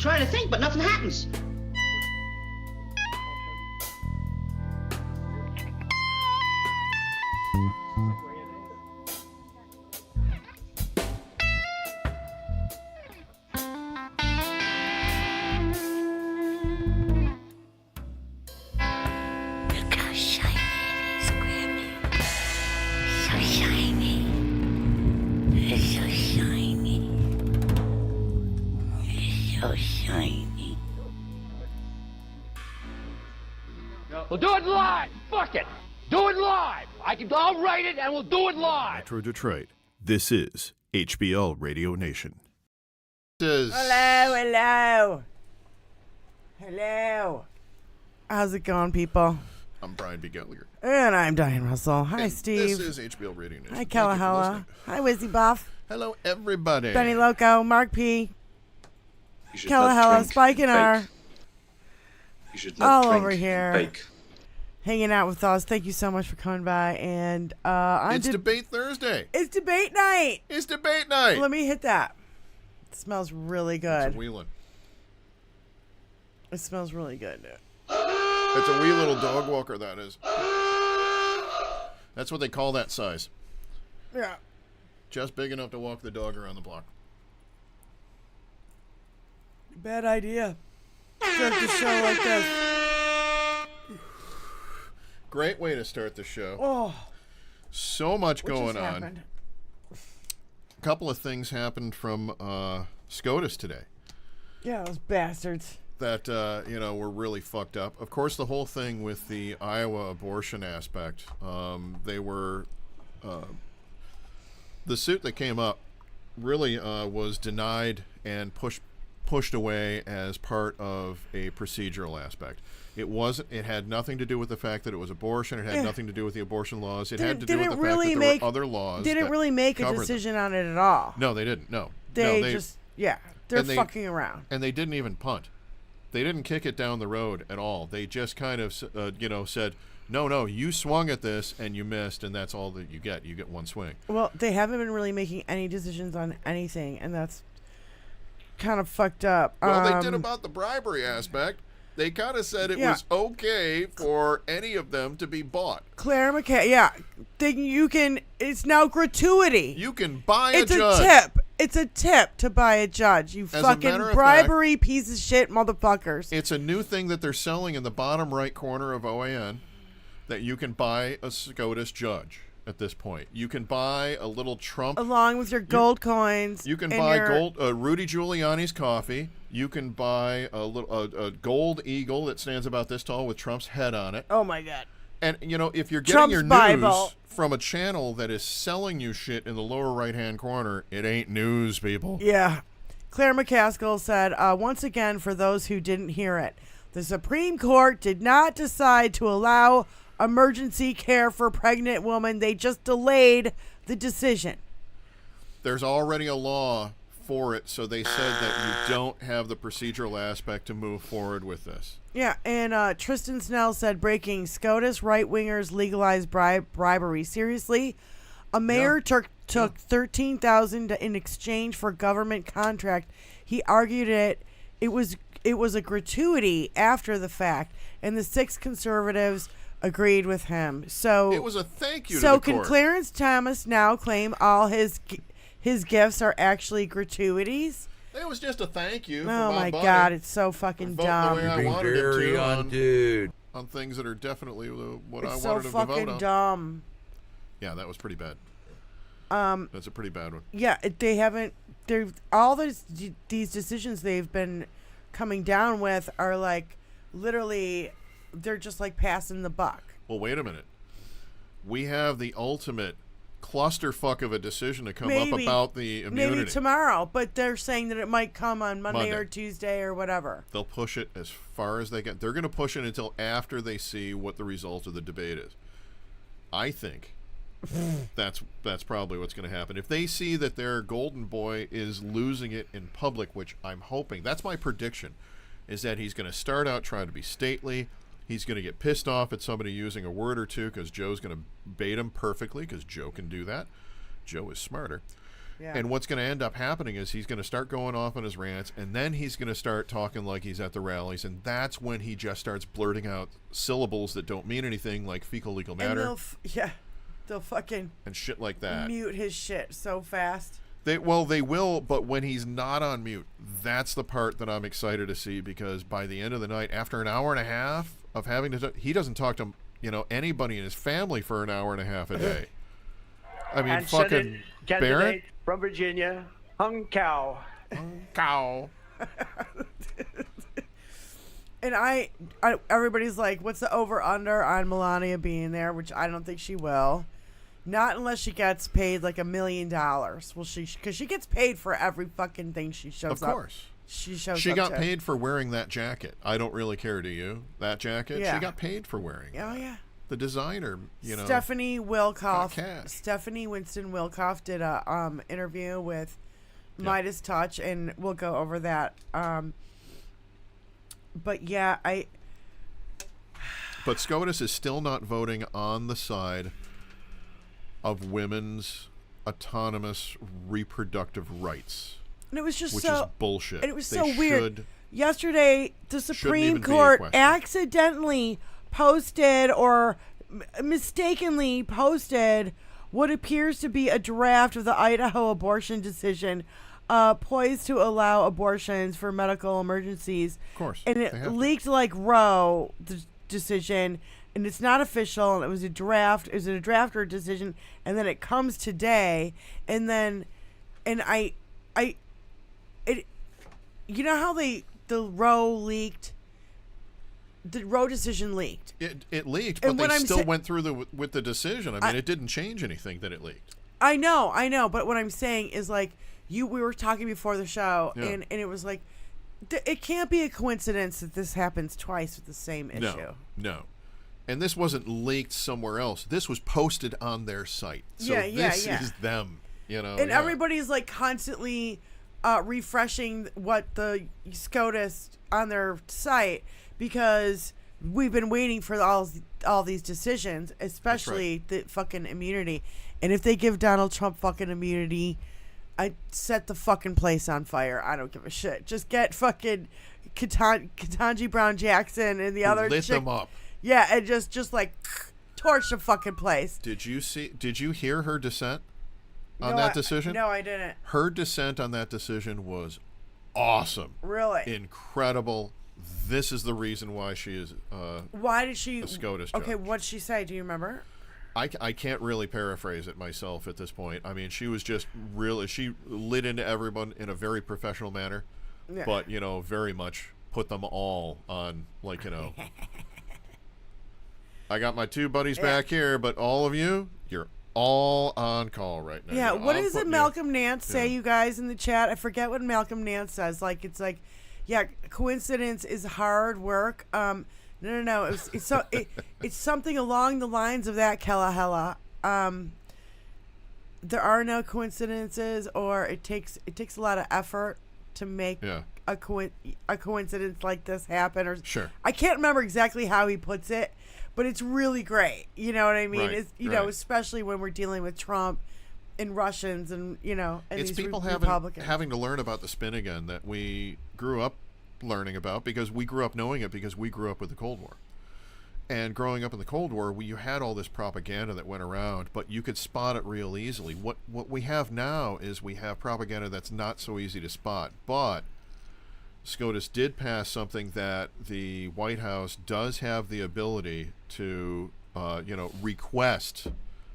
Trying to think, but nothing happens. We'll do it live. Fuck it. Do it live. I'll write it and we'll do it live. Metro Detroit. This is HBL Radio Nation. Hello. How's it going, people? I'm Brian B. Gallagher. And I'm Diane Russell. Hi, And Steve. This is HBL Radio Nation. Hi, Kalahella. Hi, Wizzy Buff. Hello, everybody. Benny Loco. Mark P. Kalahella. Spike and R. You should not All drink over here. and bake. Hanging out with us. Thank you so much for coming by. And It's Debate Thursday. It's debate night. It's Debate Night. Let me hit that. It smells really good. It's a wheelin'. It smells really good. It's a wee little dog walker, that is. That's what they call that size. Yeah. Just big enough to walk the dog around the block. Bad idea. Start the show like this. Great way to start the show. Oh. So much What going just on. happened? A couple of things happened from SCOTUS today Yeah, those bastards. that, were really fucked up. Of course, the whole thing with the Iowa abortion aspect, the suit that came up really was denied and pushed away as part of a procedural aspect. It had nothing to do with the fact that it was abortion. It had nothing to do with the abortion laws. It had to do with the fact that there were other laws. Didn't really make a decision on it at all. No, they didn't. No. They're fucking around. And they didn't even punt. They didn't kick it down the road at all. They just kind of, said, no, you swung at this and you missed, and that's all that you get. You get one swing. Well, they haven't been really making any decisions on anything, and that's kind of fucked up. Well, they did about the bribery aspect. They kind of said it was okay for any of them to be bought. Claire McKay, it's now gratuity. You can buy a judge. It's a tip. It's a tip to buy a judge. You As a fucking matter of bribery piece of shit motherfuckers. It's a new thing that they're selling in the bottom right corner of OAN, that you can buy a SCOTUS judge at this point. You can buy a little Trump. Along with your gold coins. You can buy Rudy Giuliani's coffee. You can buy a gold eagle that stands about this tall with Trump's head on it. Oh, my God. And, if you're getting Trump's your news Bible from a channel that is selling you shit in the lower right-hand corner, it ain't news, people. Yeah. Claire McCaskill said, once again, for those who didn't hear it, the Supreme Court did not decide to allow emergency care for pregnant women. They just delayed the decision. There's already a law for it, so they said that you don't have the procedural aspect to move forward with this. Yeah, and Tristan Snell said, breaking, SCOTUS right-wingers legalized bribery. Seriously? A mayor took $13,000 in exchange for government contract. He argued it was a gratuity after the fact, and the 6 conservatives agreed with him. So it was a thank you to So the can court. Clarence Thomas now claim all his gifts are actually gratuities? It was just a thank you. Oh my buddy God, it's so fucking for voting dumb. the way I wanted it Very to on, dude. on things that are definitely what I It's so wanted him to vote fucking on. dumb. Yeah, that was pretty bad. That's a pretty bad one. Yeah, they haven't. All these decisions they've been coming down with are like literally, they're just like passing the buck. Well, wait a minute. We have the ultimate clusterfuck of a decision to come up about the immunity. Maybe tomorrow, but they're saying that it might come on Monday or Tuesday or whatever. They'll push it as far as they can. They're going to push it until after they see what the result of the debate is. I think that's probably what's going to happen. If they see that their golden boy is losing it in public, which I'm hoping, that's my prediction, is that he's going to start out trying to be stately. He's going to get pissed off at somebody using a word or two because Joe's going to bait him perfectly because Joe can do that. Joe is smarter. Yeah. And what's going to end up happening is he's going to start going off on his rants, and then he's going to start talking like he's at the rallies, and that's when he just starts blurting out syllables that don't mean anything, like fecal legal matter. And they'll fucking and shit like that. Mute his shit so fast. They will, but when he's not on mute, that's the part that I'm excited to see, because by the end of the night, after an hour and a half of having to, he doesn't talk to anybody in his family for an hour and a half a day. I mean, And fucking Senate Barrett. candidate from Virginia, Hung Cow. Cow. And everybody's like, what's the over-under on Melania being there, which I don't think she will. Not unless she gets paid like $1 million. Well, because she gets paid for every fucking thing she shows up. Of course. She got paid for wearing that jacket. I don't really care, do you? That jacket? Yeah. She got paid for wearing Oh, yeah. The designer, Stephanie Winston Wilkoff did a interview with Midas Touch, and we'll go over that. But yeah, But SCOTUS is still not voting on the side of women's autonomous reproductive rights. And it was just which is bullshit. And it was so weird. Yesterday, the Supreme Court accidentally posted or mistakenly posted what appears to be a draft of the Idaho abortion decision, poised to allow abortions for medical emergencies. Of course. And it leaked like Roe, the decision, and it's not official, and it was a draft. It was a draft or a decision, and then it comes today, and then, you know how the Roe leaked? The Roe decision leaked. It leaked, but they still went through with the decision. I mean, it didn't change anything that it leaked. I know, but what I'm saying is like, we were talking before the show, and it was like, it can't be a coincidence that this happens twice with the same issue. No. And this wasn't leaked somewhere else. This was posted on their site. So this is them, And everybody's like constantly refreshing what the SCOTUS on their site, because we've been waiting for all these decisions, especially the fucking immunity. And if they give Donald Trump fucking immunity, I set the fucking place on fire. I don't give a shit. Just get fucking Ketanji Brown Jackson and the other lit them up. Yeah, and just like torch the fucking place. Did you hear her dissent on that decision? No, I didn't. Her dissent on that decision was awesome. Really? Incredible. This is the reason why she is why did she a SCOTUS judge. Okay, what'd she say? Do you remember? I can't really paraphrase it myself at this point. I mean, she was just she lit into everyone in a very professional manner, but, very much put them all on, like, I got my two buddies back here, but all of you, you're all on call right now. Yeah, what does Malcolm Nance say, you guys, in the chat? I forget what Malcolm Nance says. Like, it's like, coincidence is hard work. No. It's something along the lines of that, Kellahella. There are no coincidences, or it takes a lot of effort to make a coincidence like this happen. Or sure, I can't remember exactly how he puts it, but it's really great. You know what I mean? Right, it's especially when we're dealing with Trump and Russians and and it's these people Republicans having to learn about the spin again that we grew up learning about, because we grew up knowing it, because we grew up with the Cold War. And growing up in the Cold War, you had all this propaganda that went around, but you could spot it real easily. What we have now is we have propaganda that's not so easy to spot. But SCOTUS did pass something that the White House does have the ability to, request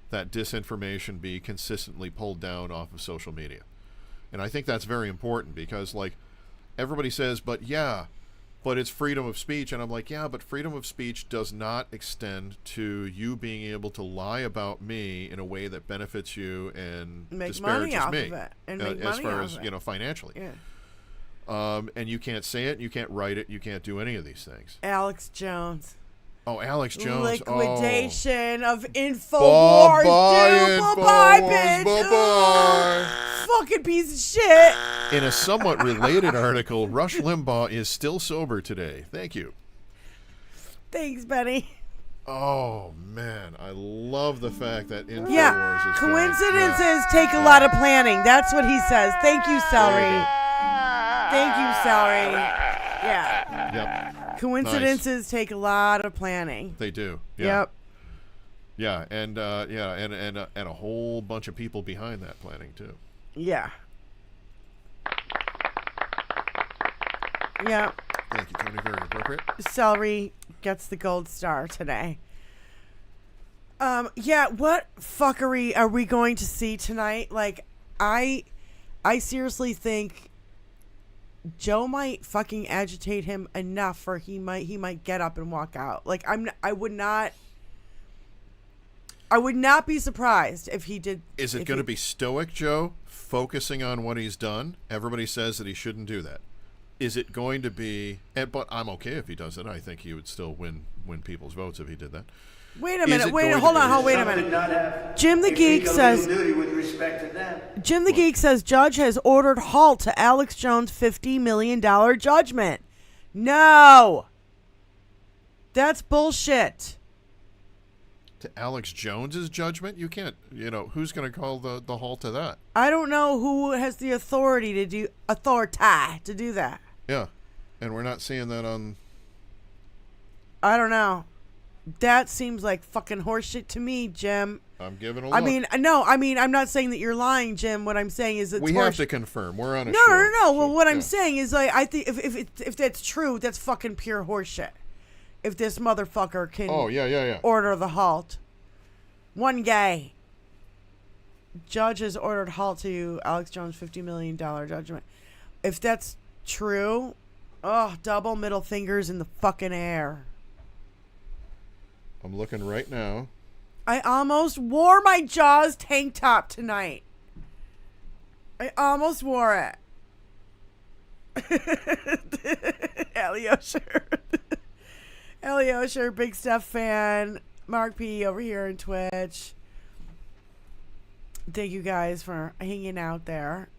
that disinformation be consistently pulled down off of social media. And I think that's very important, because, like, everybody says, but it's freedom of speech. And I'm like, but freedom of speech does not extend to you being able to lie about me in a way that benefits you and make disparages money off me of it, and make as money far off as of it. Financially. Yeah. And you can't say it, you can't write it, you can't do any of these things. Alex Jones. Oh, Alex Jones. Liquidation of InfoWars. Bye-bye, bitch. Bye-bye. Fucking piece of shit. In a somewhat related article, Rush Limbaugh is still sober today. Thank you. Thanks, Benny. Oh, man. I love the fact that InfoWars is coincidences take a lot of planning. That's what he says. Thank you, Celery. Thank you, Celery. Yeah. Yep. Coincidences take a lot of planning. They do. Yeah. Yep. Yeah, and a whole bunch of people behind that planning too. Yeah. Yeah. Thank you, Tony. Very appropriate. Celery gets the gold star today. What fuckery are we going to see tonight? Like, I seriously think Joe might fucking agitate him enough for he might get up and walk out. Like I would not be surprised if he did. Is it going to be stoic Joe, focusing on what he's done? Everybody says that he shouldn't do that. Is it going to be? But I'm okay if he does it. I think he would still win people's votes if he did that. Wait a minute. Hold on. Wait a minute. Jim the Geek says. Jim the Geek says judge has ordered halt to Alex Jones' $50 million judgment. No, that's bullshit. To Alex Jones's judgment, you can't. Who's going to call the halt to that? I don't know who has the authority to do that. Yeah, and we're not seeing that on. I don't know. That seems like fucking horseshit to me, Jim. I'm giving a look. I'm not saying that you're lying, Jim. What I'm saying is that we have to confirm. We're on a show. No. So, well, what I'm saying is, like, I think if that's true, that's fucking pure horseshit. If this motherfucker can order the halt. One guy. Judge has ordered halt to Alex Jones' $50 million judgment. If that's true, double middle fingers in the fucking air. I'm looking right now. I almost wore my Jaws tank top tonight. I almost wore it. Ellie Osher, big Steph fan. Mark P over here on Twitch. Thank you guys for hanging out there.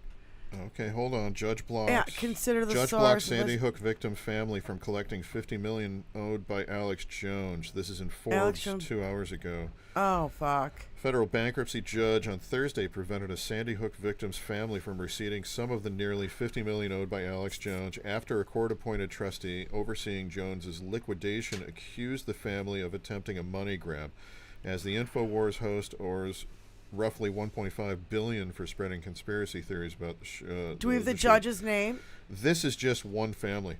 Okay, hold on. Judge blocks. Yeah, consider the Judge source. blocks Sandy Hook victim family from collecting $50 million owed by Alex Jones. This is in Forbes 2 hours ago. Oh, fuck. Federal bankruptcy judge on Thursday prevented a Sandy Hook victim's family from receiving some of the nearly $50 million owed by Alex Jones after a court-appointed trustee overseeing Jones's liquidation accused the family of attempting a money grab. As the InfoWars host owes roughly $1.5 billion for spreading conspiracy theories about the Do we have the judge's name? This is just one family.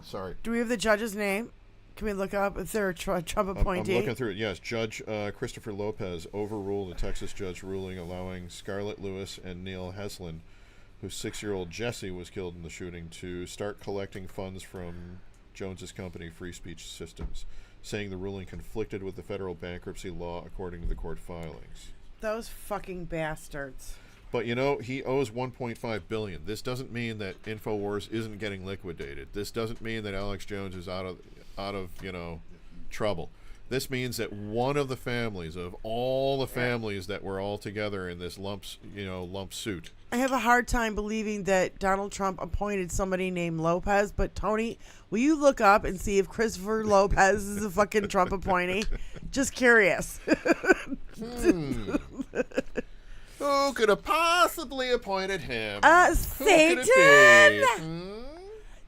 Sorry. Do we have the judge's name? Can we look up if they're a Trump appointee? I'm looking through it. Yes, Judge Christopher Lopez overruled a Texas judge ruling allowing Scarlett Lewis and Neil Heslin, whose 6-year-old Jesse was killed in the shooting, to start collecting funds from Jones's company, Free Speech Systems, saying the ruling conflicted with the federal bankruptcy law according to the court filings. Those fucking bastards. But he owes $1.5 billion. This doesn't mean that InfoWars isn't getting liquidated. This doesn't mean that Alex Jones is out of trouble. This means that one of the families of all the families that were all together in this lump suit. I have a hard time believing that Donald Trump appointed somebody named Lopez, but Tony, will you look up and see if Christopher Lopez is a fucking Trump appointee? Just curious. Who could have possibly appointed him? Satan!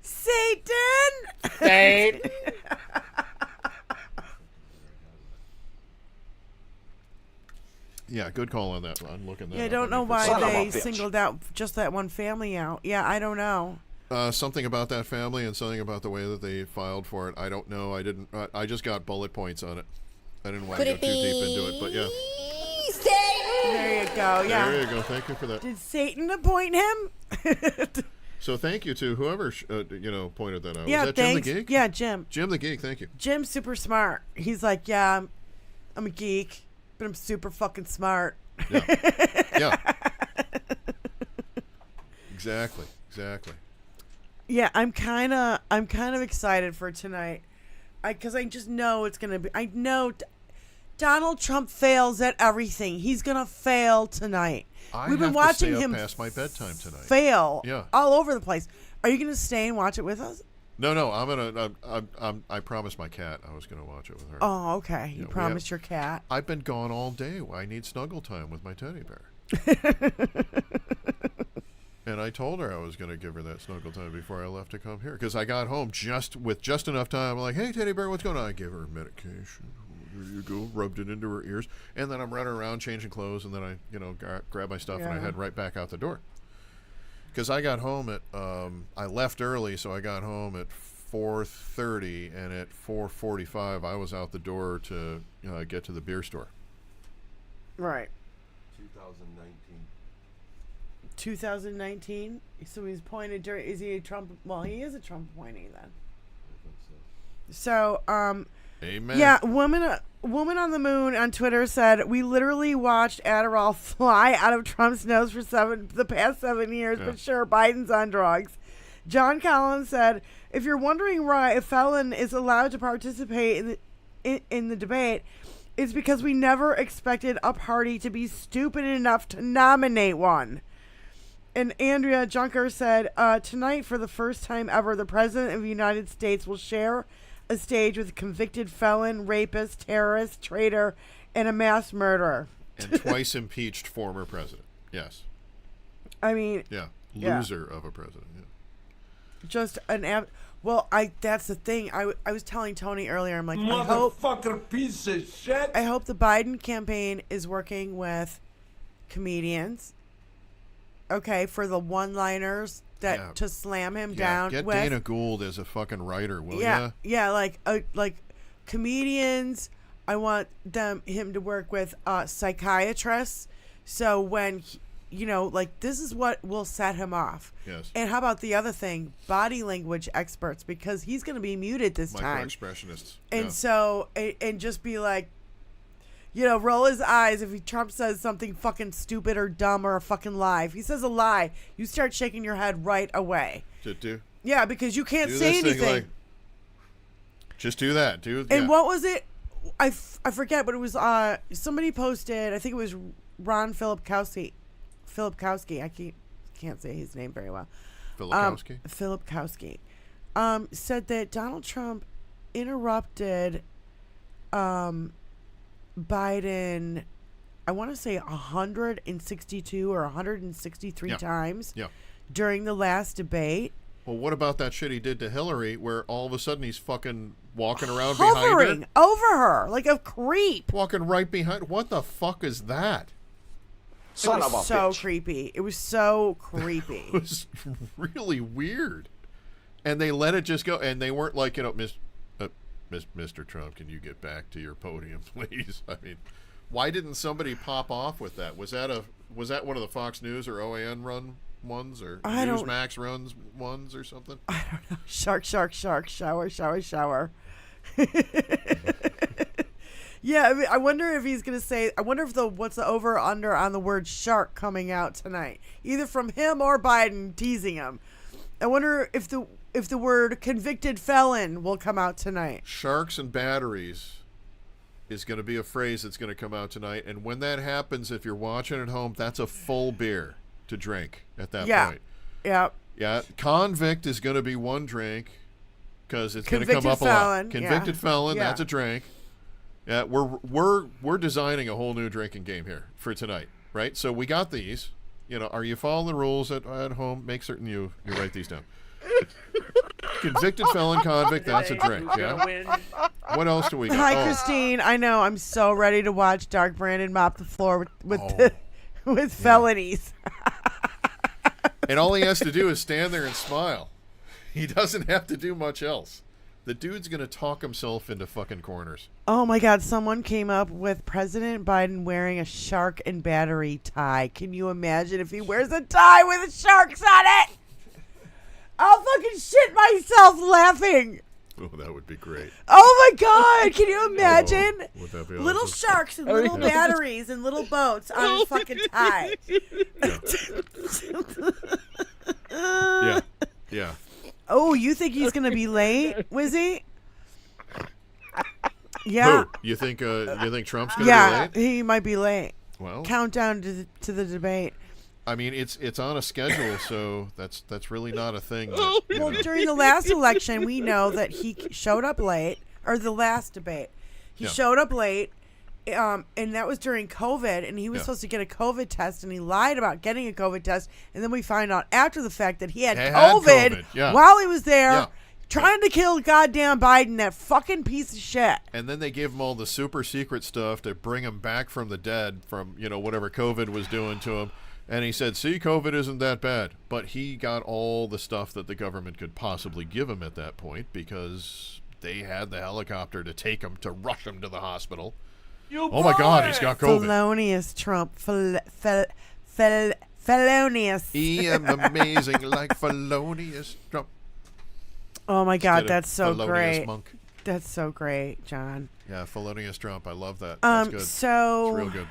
Satan! Yeah, good call on that. I'm looking that I up. don't know why they singled out just that one family out. Yeah, I don't know. Something about that family and something about the way that they filed for it. I don't know. I didn't. I just got bullet points on it. I didn't want to go too deep into it, but yeah. Satan! There you go. Yeah. There you go. Thank you for that. Did Satan appoint him? So thank you to whoever pointed that out. Yeah, was that thanks. Jim the Geek? Yeah, Jim. Jim the Geek. Thank you. Jim's super smart. He's like, yeah, I'm a geek, but I'm super fucking smart. Yeah. Exactly. Yeah, I'm kind of excited for tonight, because I just know it's gonna be. I know Donald Trump fails at everything. He's gonna fail tonight. We've been watching him past my bedtime tonight. Fail. All over the place. Are you gonna stay and watch it with us? No. I promised my cat I was gonna watch it with her. Oh, okay. You promised your cat. I've been gone all day. I need snuggle time with my teddy bear. And I told her I was going to give her that snuggle time before I left to come here, because I got home just enough time. I'm like, hey, teddy bear, what's going on? I gave her medication. Here you go. Rubbed it into her ears. And then I'm running around changing clothes, and then I grab my stuff and I head right back out the door. Because I got home at, I left early, so I got home at 4:30, and at 4:45 I was out the door to get to the beer store. Right. 2019. 2019. So he's appointed during. Is he a Trump? Well, he is a Trump appointee then. So, Amen. yeah, woman on the moon on Twitter said, "We literally watched Adderall fly out of Trump's nose for the past 7 years, but sure, Biden's on drugs." John Collins said, "If you're wondering why a felon is allowed to participate in the debate, it's because we never expected a party to be stupid enough to nominate one." And Andrea Junker said, "Tonight, for the first time ever, the President of the United States will share a stage with a convicted felon, rapist, terrorist, traitor, and a mass murderer." And twice impeached former president. Yes. I mean... Yeah. Loser of a president. Yeah. Just an... Well, that's the thing. I was telling Tony earlier, I'm like, motherfucker piece of shit. I hope the Biden campaign is working with comedians, okay, for the one-liners to slam him down Get with. Dana Gould as a fucking writer, will ya? Yeah, like comedians. I want him to work with psychiatrists. So when this is what will set him off. Yes. And how about the other thing? Body language experts, because he's going to be muted this time. Micro-expressionists. And so, and just be like, roll his eyes if Trump says something fucking stupid or dumb or a fucking lie. If he says a lie, you start shaking your head right away. Yeah, because you can't say anything. Just do that, dude. And what was it? I forget, but it was somebody posted. I think it was Ron Filipkowski. I can't say his name very well. Filipkowski said that Donald Trump interrupted Biden, I want to say 162 or 163 times during the last debate. Well, what about that shit he did to Hillary, where all of a sudden he's fucking walking around hovering behind her? Over her like a creep. Walking right behind. What the fuck is that? Son of a bitch. Creepy. It was so creepy. It was really weird. And they let it just go. And they weren't like, Mr. Trump, can you get back to your podium, please? I mean, why didn't somebody pop off with that? Was that one of the Fox News or OAN run ones or Newsmax runs ones or something? I don't know. Shark, shower. Yeah, I mean, I wonder if he's gonna say. I wonder if what's the over or under on the word shark coming out tonight, either from him or Biden teasing him. I wonder if the word convicted felon will come out tonight. Sharks and batteries is going to be a phrase that's going to come out tonight, and when that happens, if you're watching at home, that's a full beer to drink at that point. Yeah. Convict is going to be one drink because it's going to come up a lot. Convicted felon, that's a drink. Yeah, we're designing a whole new drinking game here for tonight, right? So we got these. Are you following the rules at home? Make certain you write these down. Convicted felon, convict, that's a drink. Yeah. What else do we got? Hi, Christine. I know. I'm so ready to watch Dark Brandon mop the floor with felonies. And all he has to do is stand there and smile. He doesn't have to do much else. The dude's going to talk himself into fucking corners. Oh, my God. Someone came up with President Biden wearing a shark and battery tie. Can you imagine if he wears a tie with sharks on it? I'll fucking shit myself laughing. Oh, that would be great. Oh, my God. Can you imagine? Would that be little awesome? Sharks and little batteries and little boats on his fucking tie. Yeah. Oh, you think he's going to be late, Wizzy? Yeah. Who? You think Trump's going to be late? Yeah, he might be late. Well, countdown to the debate. I mean, it's on a schedule, so that's really not a thing. Well, during the last election, we know that he showed up late, or the last debate. He showed up late, and that was during COVID, and he was supposed to get a COVID test, and he lied about getting a COVID test, and then we find out after the fact that he had COVID while he was there, trying to kill goddamn Biden, that fucking piece of shit. And then they gave him all the super secret stuff to bring him back from the dead from, whatever COVID was doing to him. And he said, see, COVID isn't that bad. But he got all the stuff that the government could possibly give him at that point because they had the helicopter to take him, to rush him to the hospital. Oh, my God, he's got COVID. Felonious Trump. Felonious. I am amazing like felonious Trump. Oh my God, Instead of that's so felonious great. monk. That's so great, John. Yeah, felonious Trump. I love that. That's good. So It's real good.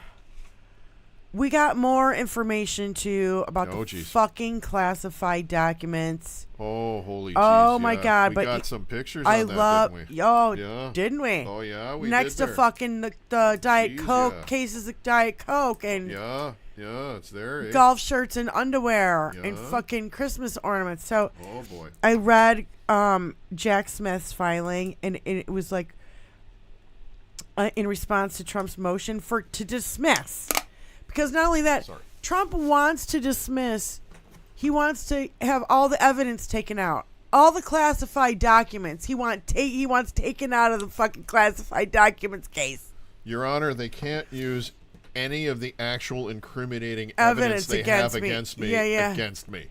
we got more information too about Oh, the geez. fucking classified documents. Oh, holy Oh jeez, my yeah. God! We but got some pictures I on that, love. didn't we? Oh, Yeah. didn't we? Oh yeah, we Next did to there. fucking the Diet Jeez, Coke, yeah. cases of Diet Coke, and Yeah, it's there. Eh? golf shirts and underwear and Yeah. fucking Christmas ornaments. So Oh boy. I read Jack Smith's filing, and it was like in response to Trump's motion to dismiss, because not only that, Sorry. Trump wants to dismiss. He wants to have all the evidence taken out, all the classified documents. He wants taken out of the fucking classified documents case. Your Honor, they can't use any of the actual incriminating evidence they have against me against me.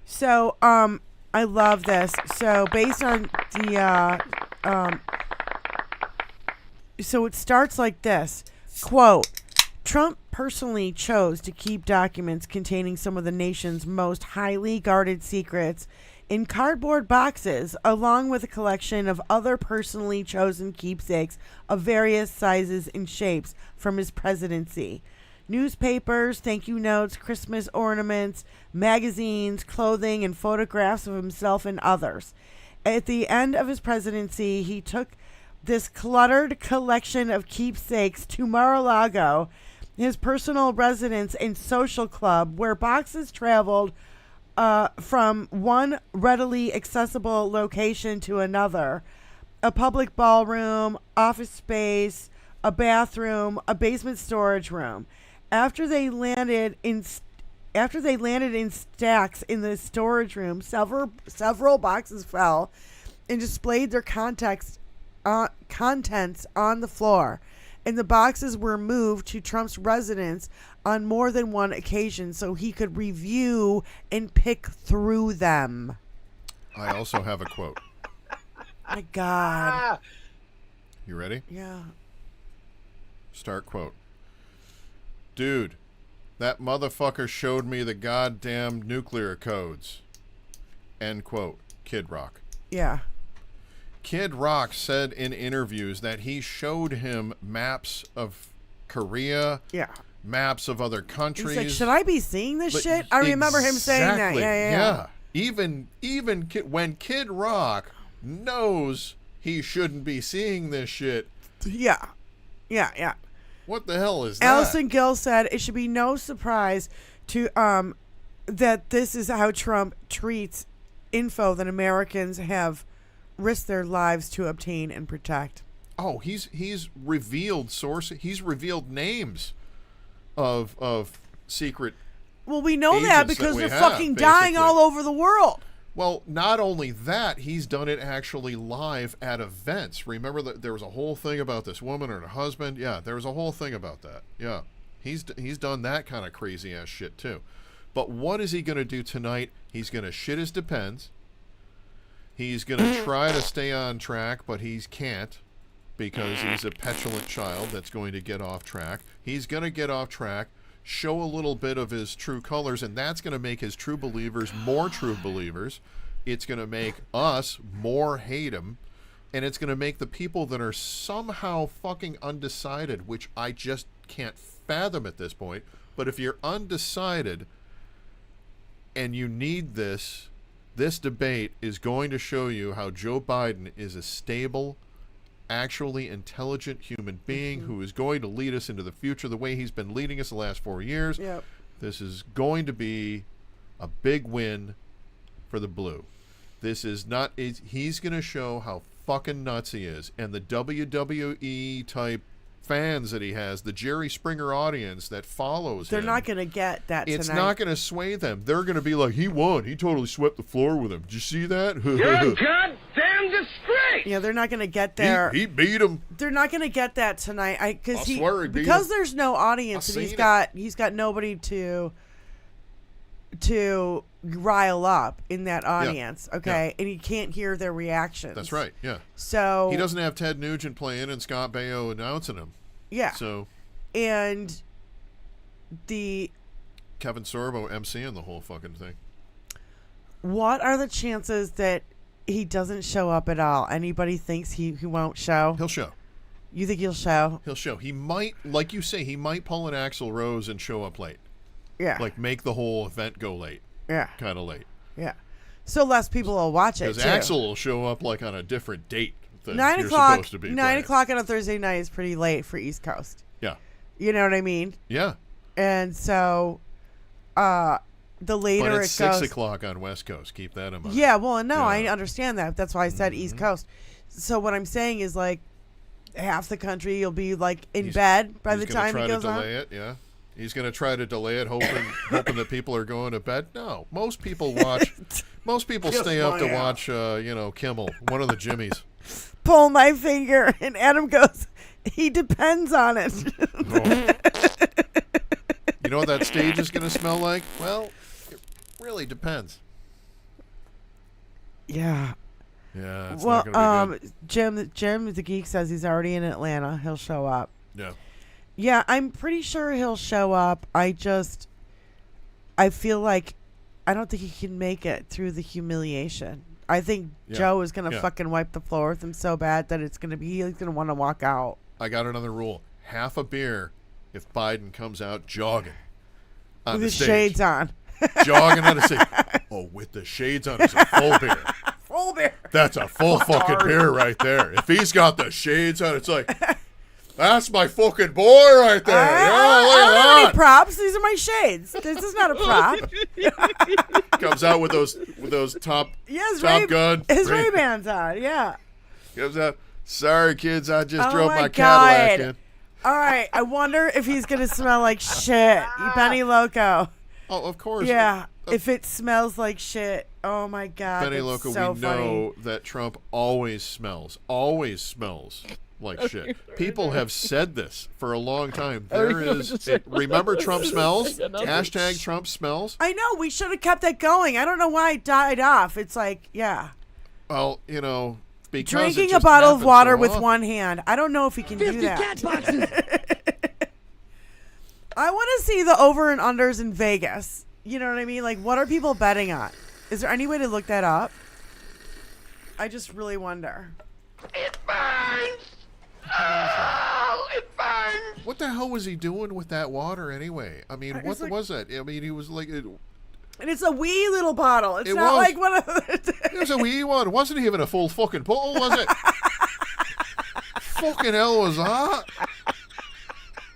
So, I love this. So, based on the, so it starts like this, quote, Trump personally chose to keep documents containing some of the nation's most highly guarded secrets in cardboard boxes, along with a collection of other personally chosen keepsakes of various sizes and shapes from his presidency. Newspapers, thank you notes, Christmas ornaments, magazines, clothing, and photographs of himself and others. At the end of his presidency, he took this cluttered collection of keepsakes to Mar-a-Lago, his personal residence and social club, where boxes traveled from one readily accessible location to another: a public ballroom, office space, a bathroom, a basement storage room. After they landed in stacks in the storage room, several boxes fell and displayed their contents on the floor, and the boxes were moved to Trump's residence on more than one occasion so he could review and pick through them. I also have a quote. My God. You ready? Yeah. Start quote. Dude, that motherfucker showed me the goddamn nuclear codes. End quote. Kid Rock. Yeah. Kid Rock said in interviews that he showed him maps of Korea, Yeah. maps of other countries. He's like, should I be seeing this But shit? I remember him saying that. exactly, Yeah. Even when Kid Rock knows he shouldn't be seeing this shit, Yeah. what the hell is that? Allison Gill said it should be no surprise to that this is how Trump treats info that Americans have risked their lives to obtain and protect. Oh, he's revealed sources. He's revealed names of secret. Well, we know that agents that because we they're have, fucking dying basically. all over the world. Well, not only that, he's done it actually live at events. Remember that there was a whole thing about this woman and her husband? Yeah, there was a whole thing about that. Yeah. He's done that kind of crazy ass shit too. But what is he going to do tonight? He's going to shit his depends. He's going to try to stay on track, but he can't because he's a petulant child that's going to get off track. He's going to get off track, show a little bit of his true colors, and that's going to make his true believers more true believers. It's going to make us more hate him, and it's going to make the people that are somehow fucking undecided, which I just can't fathom at this point, but if you're undecided and you need this debate is going to show you how Joe Biden is a stable, actually intelligent human being who is going to lead us into the future the way he's been leading us the last 4 years. Yep. This is going to be a big win for the blue. This is not, he's going to show how fucking nuts he is. And the WWE type fans that he has, the Jerry Springer audience that follows They're him. not going to get that tonight. It's not going to sway them. They're going to be like, he won. He totally swept the floor with him. Did you see that? You're a goddamn disgrace! Yeah, they're not going to get there. He beat him. They're not going to get that tonight. I swear he beat because him. there's no audience I and seen he's got nobody to rile up in that audience, okay? And he can't hear their reactions. That's right, yeah. So He doesn't have Ted Nugent playing and Scott Baio announcing him. yeah. So And the Kevin Sorbo emceeing the whole fucking thing. What are the chances that he doesn't show up at all? Anybody thinks he won't show? He'll show. You think he'll show? He'll show. He might, like you say, he might pull an Axl Rose and show up late. Yeah. Like make the whole event go late. Yeah. Kind of late. Yeah. So less people will watch it, Because too. Axl will show up like on a different date than 9 you're o'clock, supposed to be. 9 o'clock on a Thursday night is pretty late for East Coast. Yeah. You know what I mean? Yeah. And so, the later But it's it goes. 6 o'clock on West Coast. Keep that in mind. Yeah, well, no, Yeah. I understand that. That's why I said East Coast. So what I'm saying is, like, half the country will be, like, in bed by the time it goes on. He's going to try to delay it, yeah. He's going to try to delay it, hoping that people are going to bed. No, most people watch. Most people stay up to watch, Kimmel, one of the Jimmys. Pull my finger, and Adam goes, he depends on it. Oh. You know what that stage is going to smell like? Well, it really depends. Yeah. Yeah, it's Well, not going to be good. Jim the Geek says he's already in Atlanta. He'll show up. Yeah. Yeah, I'm pretty sure he'll show up. I feel like I don't think he can make it through the humiliation. I think Joe is going to fucking wipe the floor with him so bad that he's going to want to walk out. I got another rule. Half a beer if Biden comes out jogging on With the his stage. shades on. Jogging on the stage. Oh, with the shades on, it's a full beer. Full beer. That's a full fucking beer right there. If he's got the shades on, it's like, that's my fucking boy right there. I look don't have at any props. These are my shades. This is not a prop. that. Comes out with those top gun. His Ray-Bans on, yeah. Comes out. Sorry, kids, I just Oh drove my my Cadillac in. All right, I wonder if he's going to smell like shit. Benny Loco. Oh, of course. Yeah, if it smells like shit. Oh, my God. Benny that's Loco, so we funny. know that Trump always smells like shit. People have said this for a long time. Remember Trump smells? Hashtag Trump smells? I know. We should have kept that going. I don't know why it died off. It's like, yeah. Well, because Drinking it a just bottle of happens water so with often. one hand. I don't know if he can do that. cat boxes. I want to see the over and unders in Vegas. You know what I mean? Like, what are people betting on? Is there any way to look that up? I just really wonder. It burns. Oh, it burns. What the hell was he doing with that water anyway? I mean, what was that? I mean, he was like... And it's a wee little bottle. It's It not was. like one of the... It was a wee one. It wasn't even a full fucking pull, was it? Fucking hell was that?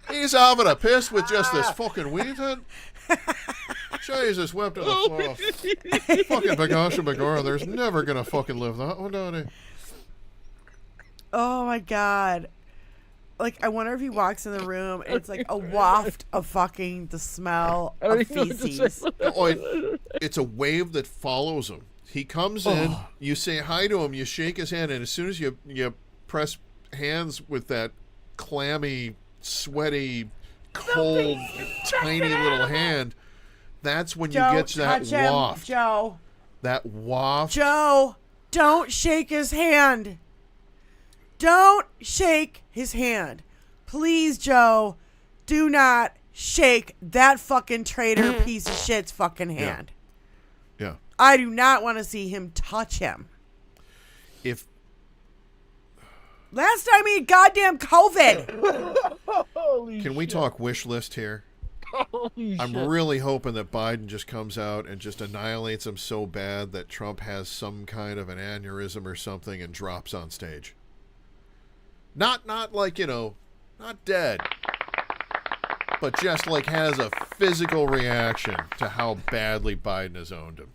He's having a piss with just this fucking wee thing. Jesus, wept on the floor. Fucking Bagasha Bagora, there's never gonna fucking live that one, don't he? Oh, my God. Like, I wonder if he walks in the room and it's like a waft of fucking the smell of feces. Oh, it's a wave that follows him. He comes in, you say hi to him, you shake his hand, and as soon as you press hands with that clammy, sweaty, cold, tiny little hand, that's when you get that touch him. waft. Joe. That waft. Joe, don't shake his hand. Don't shake his hand. Please, Joe, do not shake that fucking traitor piece of shit's fucking hand. Yeah. I do not want to see him touch him. If Last time he had goddamn COVID. Can we talk wish list here? I'm really hoping that Biden just comes out and just annihilates him so bad that Trump has some kind of an aneurysm or something and drops on stage. Not like, not dead, but just like has a physical reaction to how badly Biden has owned him.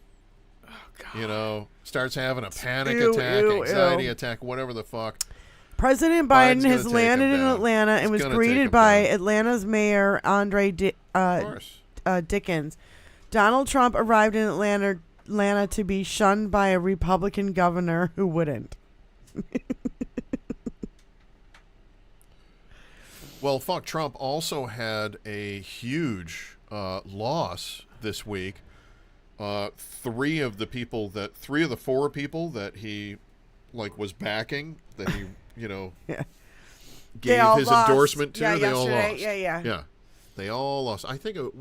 Oh, God. Starts having a panic attack, anxiety attack, whatever the fuck. President Biden has gonna take landed him in down. Atlanta and It's was gonna greeted take him by down. Atlanta's mayor, Andre Of course. Dickens. Donald Trump arrived in Atlanta to be shunned by a Republican governor who wouldn't. Well, fuck, Trump also had a huge loss this week. Three of the four people that he was backing, that he Yeah. gave all his lost. endorsement to, Yeah, they all yesterday. lost. Yeah. Yeah, they all lost. I think it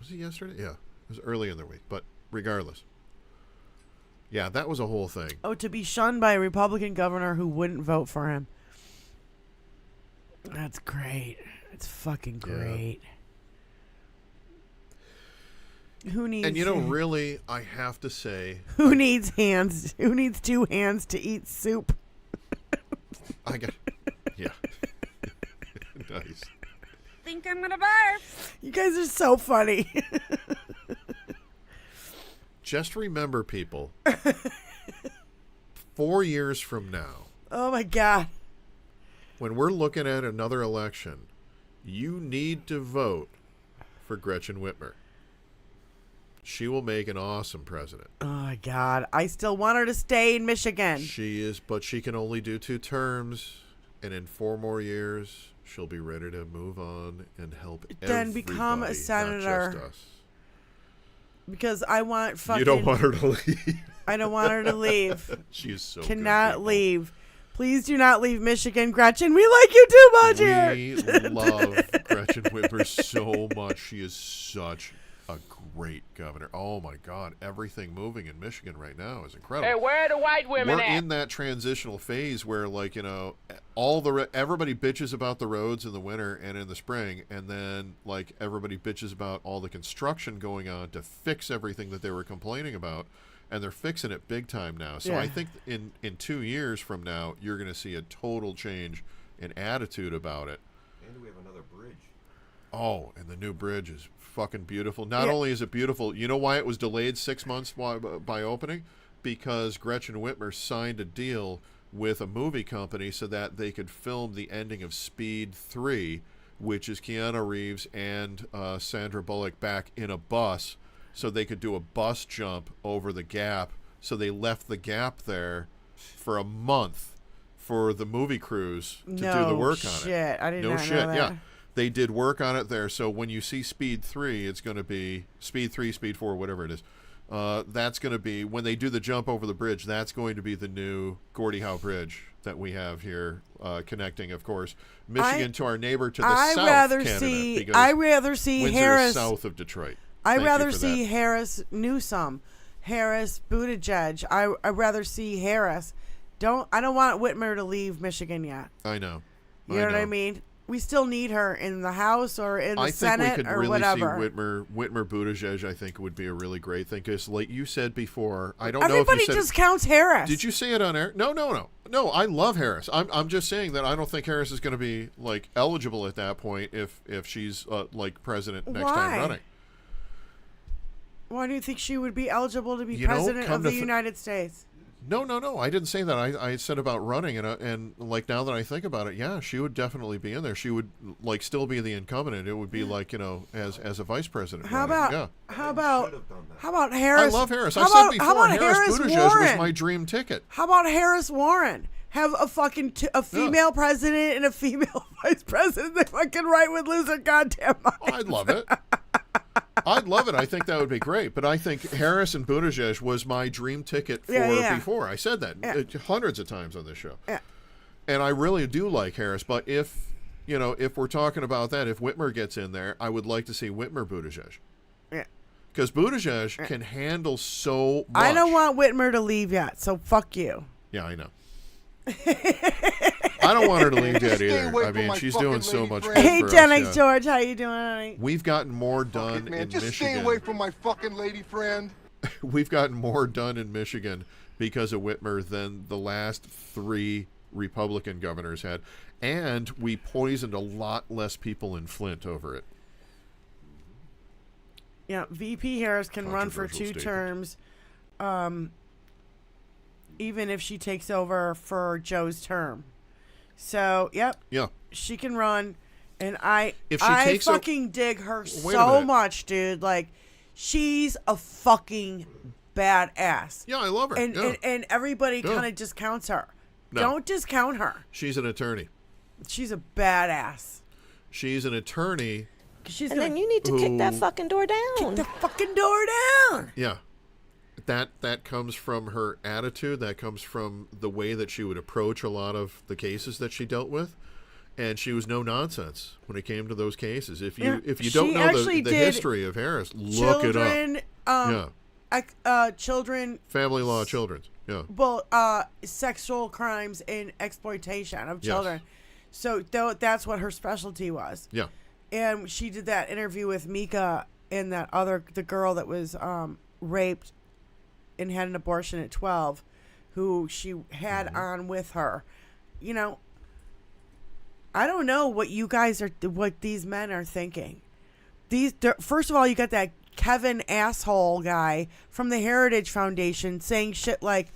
Was it yesterday? Yeah. It was early in the week. But regardless. Yeah, that was a whole thing. Oh, to be shunned by a Republican governor who wouldn't vote for him. That's great. It's fucking great. Who needs... And, really, I have to say... Who needs hands? Who needs two hands to eat soup? I got... Yeah. Nice. Think I'm gonna barf. You guys are so funny. Just remember, people, 4 years from now... Oh, my God. When we're looking at another election, you need to vote for Gretchen Whitmer. She will make an awesome president. Oh, my God. I still want her to stay in Michigan. She is, but she can only do 2 terms, and in 4 more years, she'll be ready to move on and help then become a senator. not just us. Because I want fucking... You don't want her to leave. I don't want her to leave. She is so Cannot good, leave. Please do not leave Michigan, Gretchen. We like you too much here. We love Gretchen Whitmer so much. She is such a great governor. Oh my God, everything moving in Michigan right now is incredible. Hey, where are the white women We're at? in that transitional phase where, like, everybody bitches about the roads in the winter and in the spring, and then, like, everybody bitches about all the construction going on to fix everything that they were complaining about, and they're fixing it big time now. So I think in 2 years from now, you're going to see a total change in attitude about it. And we have another bridge. Oh, and the new bridge is fucking beautiful. Not only is it beautiful, you know why it was delayed 6 months by opening? Because Gretchen Whitmer signed a deal with a movie company so that they could film the ending of Speed 3, which is Keanu Reeves and Sandra Bullock back in a bus, so they could do a bus jump over the gap. So they left the gap there for a month for the movie crews to do the work on it. I did no not shit. know that. Yeah. They did work on it there. So when you see Speed 3, it's going to be Speed 3, Speed 4, whatever it is. That's going to be, when they do the jump over the bridge, that's going to be the new Gordie Howe Bridge that we have here, connecting, of course, Michigan to our neighbor to the south, Canada. I'd rather see Windsor Harris. is south of Detroit. I'd Thank rather you for see that. Harris Newsom, Harris Buttigieg. I'd rather see Harris. I don't want Whitmer to leave Michigan yet. I know. You know what I mean? We still need her in the House or in the Senate I think we could or really whatever. see Whitmer Buttigieg. I think would be a really great thing, because, like you said before, I don't know Everybody if you said just counts Harris. Did you say it on air? No. I love Harris. I'm just saying that I don't think Harris is going to be, like, eligible at that point if she's like president next time running. Why do you think she would be eligible to be president of the United States? No. I didn't say that. I said about running, and like, now that I think about it, yeah, she would definitely be in there. She would, like, still be the incumbent. It would be like, as a vice president. How about Harris? I love Harris. I said before, Harris Buttigieg was my dream ticket. How about Harris Warren? Have a fucking a female president and a female vice president. They fucking right would lose their goddamn mind. Oh, I'd love it. I think that would be great. But I think Harris and Buttigieg was my dream ticket for before. I said that hundreds of times on this show. Yeah. And I really do like Harris. But if we're talking about that, if Whitmer gets in there, I would like to see Whitmer Buttigieg. Yeah. Because Buttigieg can handle so much. I don't want Whitmer to leave yet, so fuck you. Yeah, I know. I don't want her to leave yet either. I mean, she's doing so much good Hey, for us, 10X George, how you doing, honey? We've gotten more done in Just Michigan. stay away from my fucking lady friend. We've gotten more done in Michigan because of Whitmer than the last 3 Republican governors had. And we poisoned a lot less people in Flint over it. Yeah, VP Harris can run for Controversial 2 statement. terms, even if she takes over for Joe's term. So, yep. Yeah. She can run, and I takes fucking dig her Wait a so minute. much, dude. Like, she's a fucking badass. Yeah, I love her. And everybody Yeah. kind of discounts her. No. Don't discount her. She's an attorney. She's a badass. She's an attorney. And then you need to kick that fucking door down. Kick the fucking door down. Yeah. That comes from her attitude. That comes from the way that she would approach a lot of the cases that she dealt with. And she was no nonsense when it came to those cases. If you She don't know actually the did history of Harris, look it up. Children, Family law children's. Yeah. well, sexual crimes and exploitation of children. So that's what her specialty was. Yeah. And she did that interview with Mika and the girl that was raped and had an abortion at 12, who she had on with her. You know, I don't know what these men are thinking. First of all, you got that Kevin asshole guy from the Heritage Foundation saying shit like,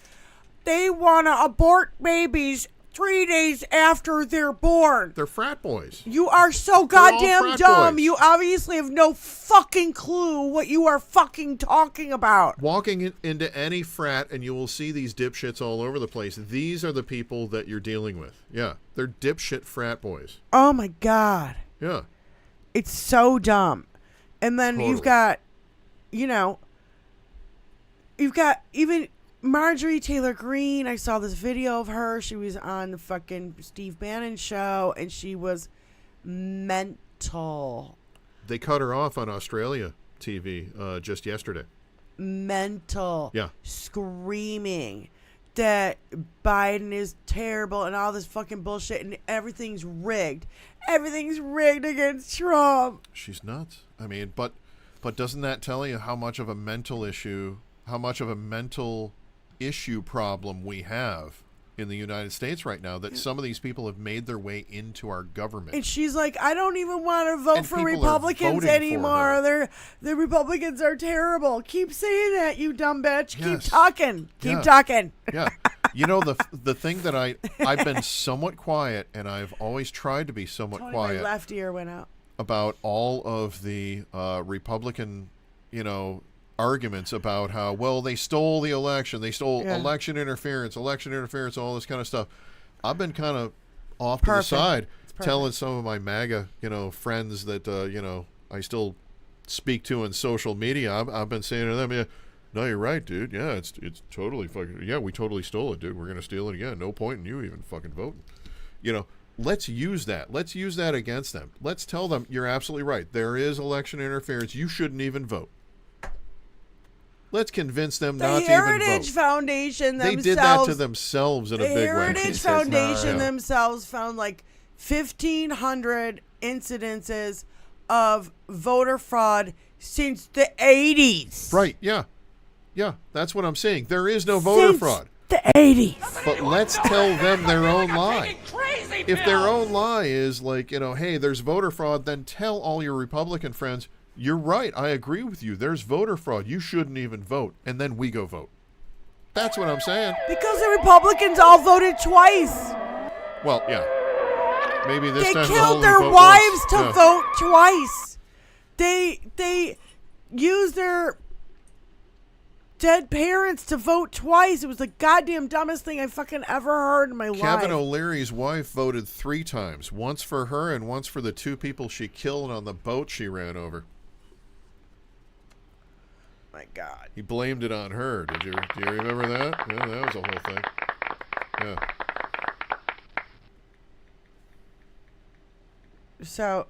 they want to abort babies 3 days after they're born. They're frat boys. You are so goddamn dumb. Boys. You obviously have no fucking clue what you are fucking talking about. Walking into any frat and you will see these dipshits all over the place. These are the people that you're dealing with. Yeah. They're dipshit frat boys. Oh my God. Yeah. It's so dumb. And then you've got, you've got even Marjorie Taylor Greene. I saw this video of her. She was on the fucking Steve Bannon show, and she was mental. They cut her off on Australia TV just yesterday. Mental. Yeah. Screaming that Biden is terrible and all this fucking bullshit, and everything's rigged. Everything's rigged against Trump. She's nuts. I mean, but doesn't that tell you how much of a mental issue problem we have in the United States right now, that some of these people have made their way into our government? And she's like, I don't even want to vote for Republicans anymore. The Republicans are terrible. Keep saying that, you dumb bitch. Yes. Keep talking. Keep talking. Yeah. You know, the thing that I've been somewhat quiet, and I've always tried to be somewhat quiet. My left ear went out. About all of the Republican, arguments about how, well, they stole the election. They stole election interference, all this kind of stuff. I've been kind of off to the side telling some of my MAGA, friends that, I still speak to in social media. I've been saying to them, yeah, no, you're right, dude. Yeah, it's totally fucking, yeah, we totally stole it, dude. We're going to steal it again. No point in you even fucking voting. Let's use that. Let's use that against them. Let's tell them, you're absolutely right. There is election interference. You shouldn't even vote. Let's convince them not to even vote. The Heritage Foundation themselves... They did that to themselves in a big way. The Heritage Foundation themselves found like 1,500 incidences of voter fraud since the 80s. Right, yeah. Yeah, that's what I'm saying. There is no voter fraud. The 80s. But let's tell them their own lie. If their own lie is like, hey, there's voter fraud, then tell all your Republican friends, you're right, I agree with you. There's voter fraud. You shouldn't even vote. And then we go vote. That's what I'm saying. Because the Republicans all voted twice. Well, yeah. Maybe this time they killed their wives to vote twice. They used their dead parents to vote twice. It was the goddamn dumbest thing I fucking ever heard in my life. Kevin O'Leary's wife voted 3 times. Once for her and once for the 2 people she killed on the boat she ran over. My God. He blamed it on her. Do you remember that? Yeah, that was the whole thing. Yeah. So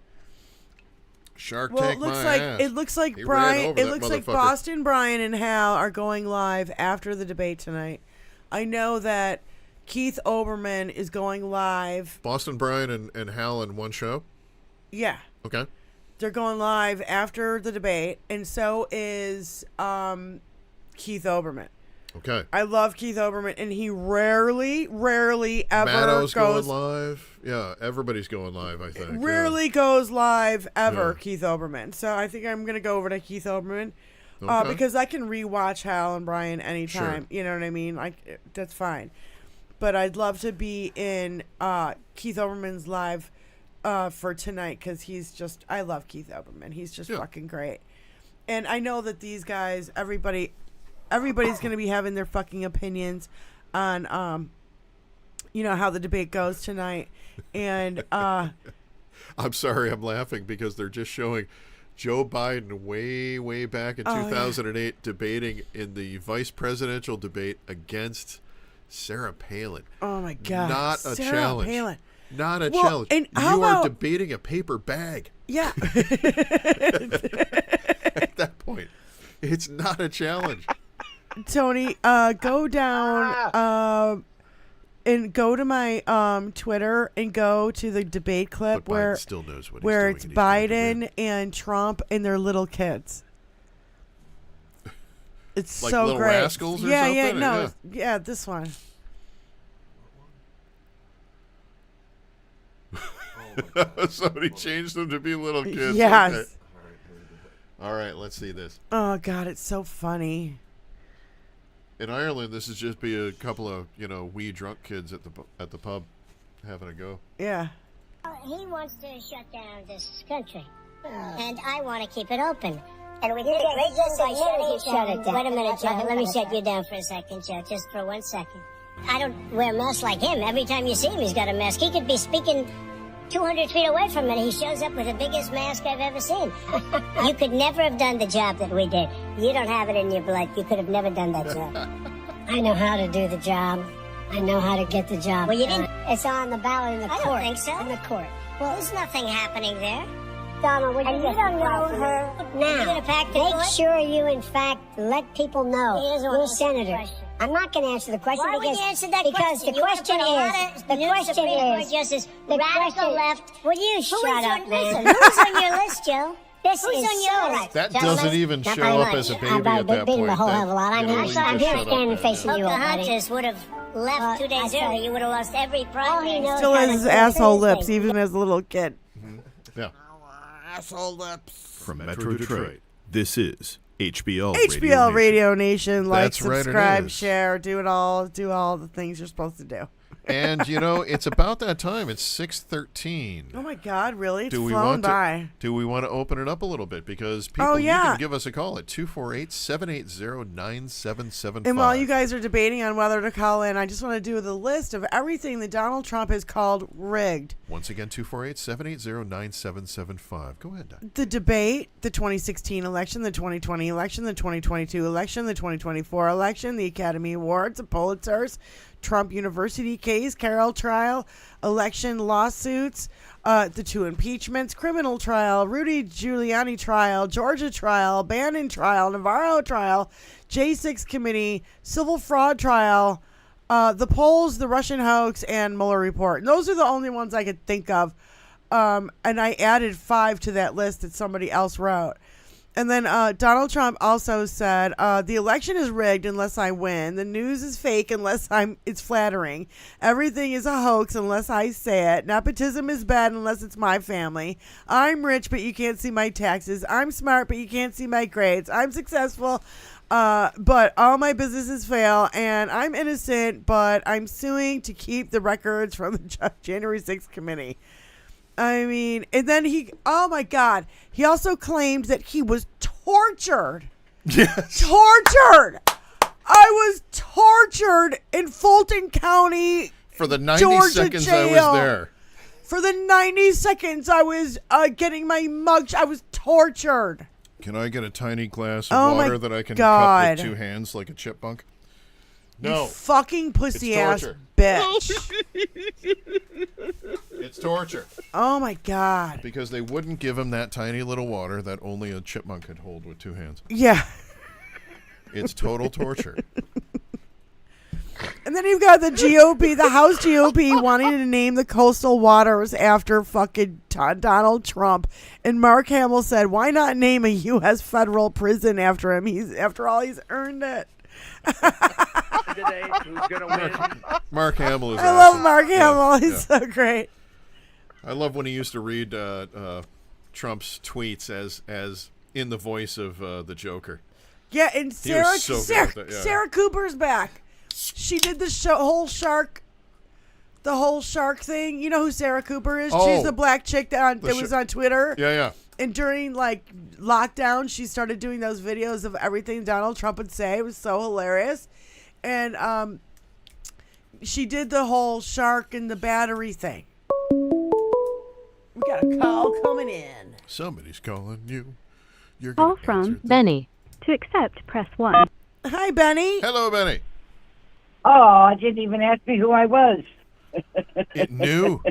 Shark Tank my ass. It looks like Brian. It looks like Boston Brian and Hal are going live after the debate tonight. I know that Keith Olbermann is going live. Boston Brian and Hal in one show? Yeah. Okay. They're going live after the debate, and so is Keith Olbermann. Okay. I love Keith Olbermann, and he rarely ever Maddow's goes going live. Yeah, everybody's going live, I think. Rarely goes live ever, Keith Olbermann. So I think I'm going to go over to Keith Olbermann because I can rewatch Hal and Brian anytime. Sure. You know what I mean? Like, that's fine. But I'd love to be in Keith Olbermann's live for tonight because I love Keith Olbermann. He's just fucking great. And I know that these guys, everybody's going to be having their fucking opinions on, how the debate goes tonight. And I'm sorry, I'm laughing because they're just showing Joe Biden way, way back in 2008 debating in the vice presidential debate against Sarah Palin. Oh, my God. Not a challenge. Palin. Not a Well, challenge. and how You are about- debating a paper bag. Yeah. At that point, it's not a challenge. Tony, go down and go to my Twitter and go to the debate clip But Biden where still knows what he's where doing it's and he's going to Biden win. and Trump and their little kids. It's Like so Little great. Rascals or yeah, something? yeah, no, Yeah. yeah, this one. Somebody changed them to be little kids. Yes. Okay. All right, let's see this. Oh God, it's so funny. In Ireland, this is just be a couple of wee drunk kids at the pub having a go. Yeah. He wants to shut down this country, and I want to keep it open. And we did a great job by shut it down. Wait a minute, Joe. Let me shut you down for a second, Joe, just for 1 second. I don't wear masks like him. Every time you see him, he's got a mask. He could be speaking 200 feet away from it. He shows up with the biggest mask I've ever seen. You could never have done the job that we did. You don't have it in your blood. You could have never done that job. I know how to do the job. I know how to get the job. Well, you didn't. It's on the ballot in the court. I don't think so. In the court. Well, there's nothing happening there. Donald, would you don't know her now. Make sure you, in fact, let people know who's senator. I'm not going to answer the question. Why would you answer that question? The question is, the radical left. Will you shut up, man? Who's on your list, Joe? Who's on your list? That doesn't even show up as a baby at that point. I'm here standing facing you, Pocahontas would have left 2 days early. You would have lost every primary. Still has his asshole lips, even as a little kid. Yeah. Asshole lips. From Metro Detroit, this is HBL HBL Radio Nation. Like, That's right, it subscribe, is. share, do it all. Do all the things you're supposed to do. And it's about that time. It's 6:13. Oh my God! Really? It's Do we flown want by. do we want to open it up a little bit because people you yeah. can give us a call at 248-780-9775. And while you guys are debating on whether to call in, I just want to do the list of everything that Donald Trump has called rigged. Once again, 248-780-9775. Go ahead, Doc. The debate, the 2016 election, the 2020 election, the 2022 election, the 2024 election, the Academy Awards, the Pulitzers, Trump University case, Carroll trial, election lawsuits, the 2 impeachments, criminal trial, Rudy Giuliani trial, Georgia trial, Bannon trial, Navarro trial, J6 committee, civil fraud trial, the polls, the Russian hoax, and Mueller report. And those are the only ones I could think of. And I added 5 to that list that somebody else wrote. And then Donald Trump also said, the election is rigged unless I win. The news is fake unless it's flattering. Everything is a hoax unless I say it. Nepotism is bad unless it's my family. I'm rich, but you can't see my taxes. I'm smart, but you can't see my grades. I'm successful, but all my businesses fail. And I'm innocent, but I'm suing to keep the records from the January 6th committee. I mean, and then oh my God, he also claimed that he was tortured. Yes. Tortured! I was tortured in Fulton County, For the 90 Georgia seconds jail. I was there. For the 90 seconds I was getting my mug, I was tortured. Can I get a tiny glass Oh of my water that I can God. cup with 2 hands like a chipmunk? You No. fucking pussy It's ass torture. bitch. It's torture. Oh my God. Because they wouldn't give him that tiny little water that only a chipmunk could hold with 2 hands. Yeah. It's total torture. And then you've got the GOP, the House GOP, wanting to name the coastal waters after fucking Donald Trump. And Mark Hamill said, why not name a U.S. federal prison after him? After all, he's earned it. Mark Hamill is I awesome. love Mark Hamill. Yeah, He's so great. I love when he used to read Trump's tweets as in the voice of the Joker. Yeah, and Sarah, was so good at that, yeah. Sarah Cooper's back. She did the whole shark thing. You know who Sarah Cooper is? Oh. She's the black chick that was on Twitter. Yeah, yeah. And during lockdown, she started doing those videos of everything Donald Trump would say. It was so hilarious. And she did the whole shark and the battery thing. We got a call coming in. Somebody's calling you. You're Call gonna from answer. Benny. To accept, press 1. Hi, Benny. Hello, Oh, it didn't even ask me who I was. It knew.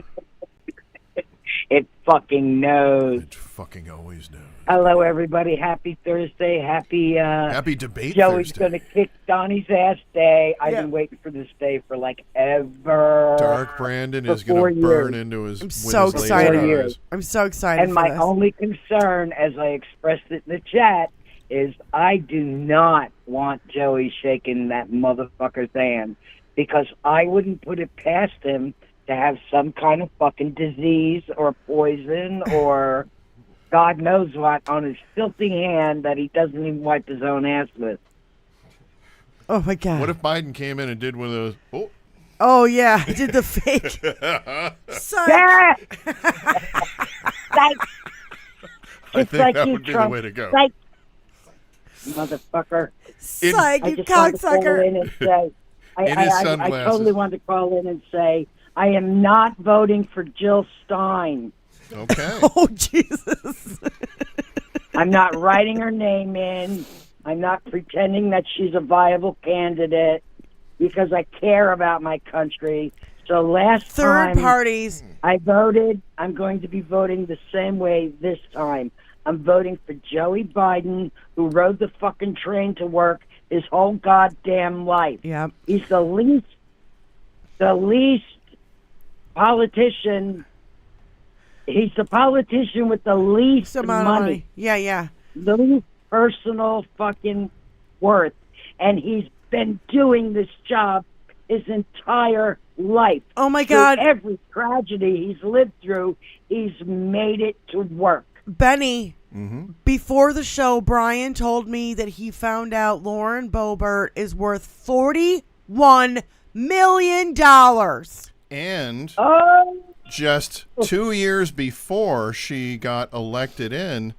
It fucking knows. It fucking always knows. Hello, everybody. Happy Thursday. Happy debate Joey's Thursday. going to kick Donnie's ass day. I've been waiting for this day for like ever. Dark Brandon is going to burn into his. I'm so excited. I'm so excited. And my only concern, as I expressed it in the chat, is I do not want Joey shaking that motherfucker's hand, because I wouldn't put it past him to have some kind of fucking disease or poison or God knows what on his filthy hand that he doesn't even wipe his own ass with. Oh my God. What if Biden came in and did one of those? Oh. Oh yeah, I did the fake. Psych. Psych. I think that would be the way to go. Psych. Motherfucker. Psych, I you just wanted to call cocksucker. in and say, I totally wanted to call in and say, I am not voting for Jill Stein. Okay. Oh, Jesus. I'm not writing her name in. I'm not pretending that she's a viable candidate because I care about my country. So last Third time parties. I voted, I'm going to be voting the same way this time. I'm voting for Joey Biden, who rode the fucking train to work his whole goddamn life. Yep. He's the least politician. He's the politician with the least amount of money. money. Yeah. The least personal fucking worth. And he's been doing this job his entire life. Oh my Through God. every tragedy he's lived through, he's made it to work. Benny, before the show, Brian told me that he found out Lauren Boebert is worth $41 million. And Oh. just 2 years before she got elected in,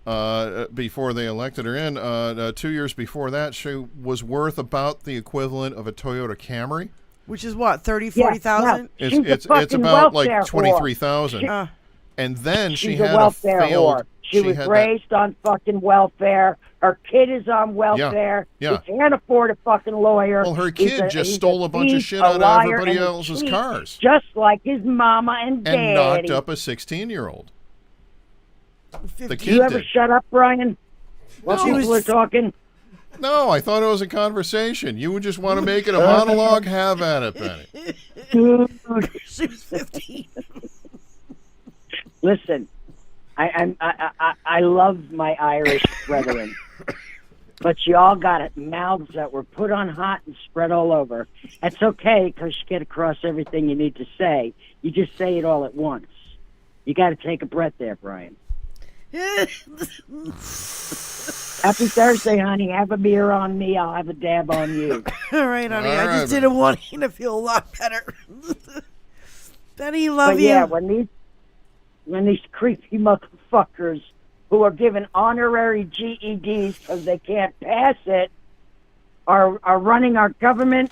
before they elected her in, 2 years before that, she was worth about the equivalent of a Toyota Camry. Which is what, 30,000, 40,000? It's about like 23,000. And then she She's had a welfare failed. whore. She was had raised on fucking welfare. Her kid is on welfare. Yeah. She can't afford a fucking lawyer. Well, her kid just stole a bunch of thief, shit a out of liar, everybody and a else's cheat, cars. Just like his mama and daddy. And knocked up a 16-year-old. The Did kid you ever did. shut up, Brian? While No. people were talking? No, I thought it was a conversation. You would just want to make it a monologue? Have at it, Benny. Dude. She was 15. Listen, I love my Irish brethren, but you all got mouths that were put on hot and spread all over. That's okay, because you get across everything you need to say. You just say it all at once. You got to take a breath there, Brian. Happy Thursday, honey. Have a beer on me. I'll have a dab on you. All right, honey. All I right, just didn't want you to feel a lot better. Benny, love But you. yeah, when these creepy motherfuckers who are given honorary GEDs because they can't pass it are running our government,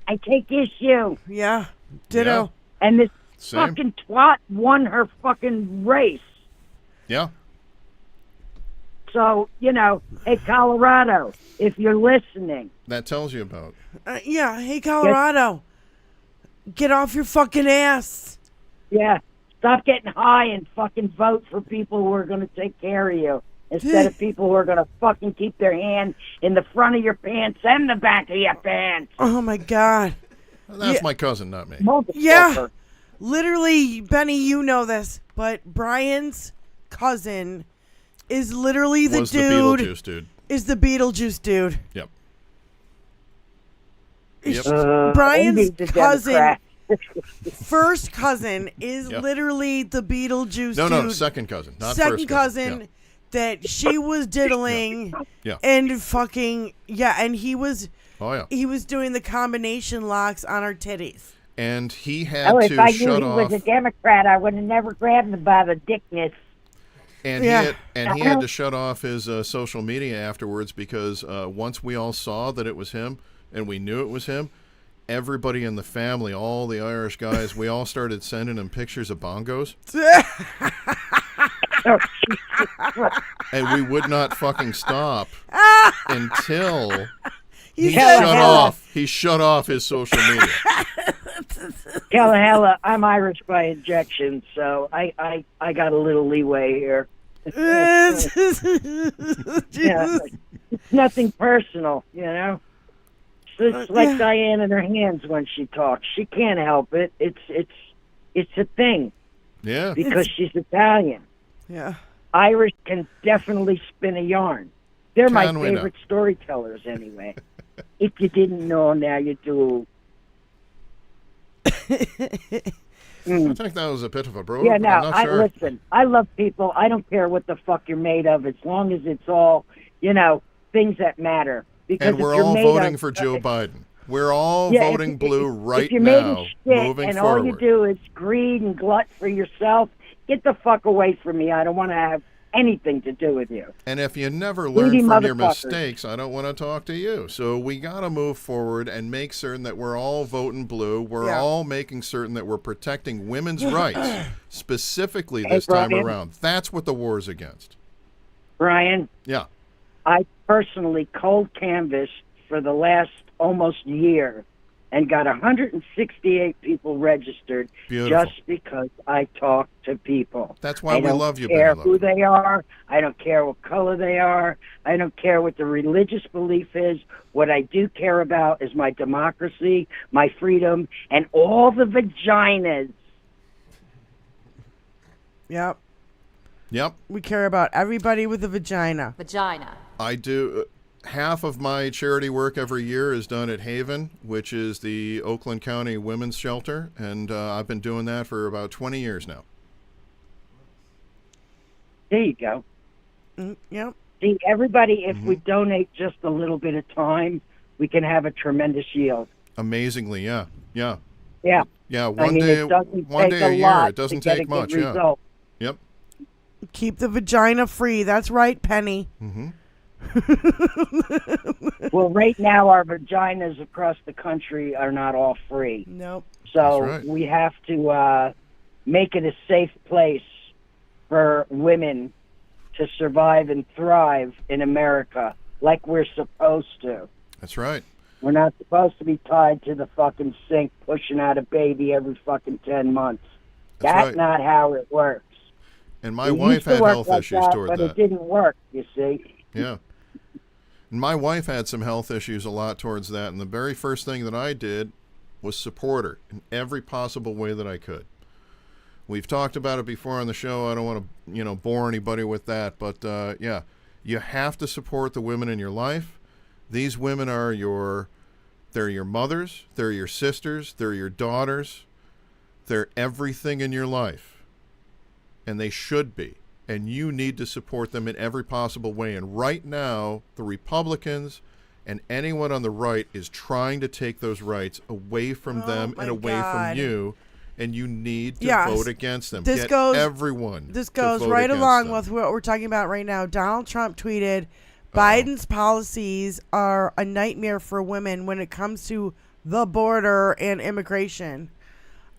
I take issue. Yeah, ditto. And this Same. fucking twat won her fucking race. Yeah. So, hey, Colorado, if you're listening. That tells you about. Yeah, hey, Colorado. Get off your fucking ass. Yeah, stop getting high and fucking vote for people who are going to take care of you instead of people who are going to fucking keep their hand in the front of your pants and the back of your pants. Oh, my God. That's my cousin, not me. Yeah. Literally, Benny, you know this, but Brian's cousin is literally the Was dude. the Beetlejuice dude. Is the Beetlejuice dude. Yep. Brian's Indy's a cousin, Democrat. first cousin, is literally the Beetlejuice dude. No, second cousin, not second first cousin. That she was diddling Yeah. and fucking and he was he was doing the combination locks on her titties. And he had if to I knew shut he off. was a Democrat, I would have never grabbed him by the dickness. And he had to shut off his social media afterwards because once we all saw that it was him and we knew it was him, everybody in the family, all the Irish guys, we all started sending him pictures of bongos. And we would not fucking stop until he shut off his social media. Hella, I'm Irish by injection, so I got a little leeway here. Yeah, it's nothing personal, you know. It's like Diane in her hands when she talks. She can't help it. It's a thing. Yeah. Because she's Italian. Yeah. Irish can definitely spin a yarn. They're my Can we now? favorite storytellers anyway. If you didn't know, now you do. I think that was a bit of a brogue. Yeah, but I'm not sure. listen, I love people. I don't care what the fuck you're made of, as long as it's all, things that matter. Because And we're all voting for Joe Biden. We're all voting blue right if you're made now, of shit moving and forward. all you do is greed and glut for yourself, get the fuck away from me. I don't want to have anything to do with you. And if you never Greedy learn from your motherfuckers. mistakes, I don't want to talk to you. So we got to move forward and make certain that we're all voting blue. We're all making certain that we're protecting women's rights, specifically this time Brian? around. That's what the war's against. Brian? Yeah. I personally cold canvassed for the last almost year and got 168 people registered. Beautiful. Just because I talk to people. That's why we love you, I don't care Benny who they are. I don't care what color they are. I don't care what the religious belief is. What I do care about is my democracy, my freedom, and all the vaginas. Yep. Yep. We care about everybody with a vagina. Vagina. I do. Half of my charity work every year is done at Haven, which is the Oakland County Women's Shelter, and I've been doing that for about 20 years now. There you go. Yep. See, everybody, if we donate just a little bit of time, we can have a tremendous yield. Amazingly, yeah. Yeah. Yeah, one day it doesn't one take day a year. lot It doesn't to get take a good much, yeah. result. Yep. Keep the vagina free. That's right, Penny. Mm-hmm. Well, right now our vaginas across the country are not all free. Nope. So That's right. we have to make it a safe place for women to survive and thrive in America like we're supposed to. That's right. We're not supposed to be tied to the fucking sink pushing out a baby every fucking 10 months. That's right. not how it works. And my It wife used to had work health like issues that, toward but that. it didn't work, you see. Yeah. And my wife had some health issues a lot towards that, and the very first thing that I did was support her in every possible way that I could. We've talked about it before on the show. I don't want to, bore anybody with that, but yeah, you have to support the women in your life. These women are they're your mothers, they're your sisters, they're your daughters, they're everything in your life, and they should be. And you need to support them in every possible way. And right now, the Republicans and anyone on the right is trying to take those rights away from them and away from you. And you need to vote against them. This Get goes everyone. This to goes vote right against along them. with what we're talking about right now. Donald Trump tweeted, Biden's policies are a nightmare for women when it comes to the border and immigration.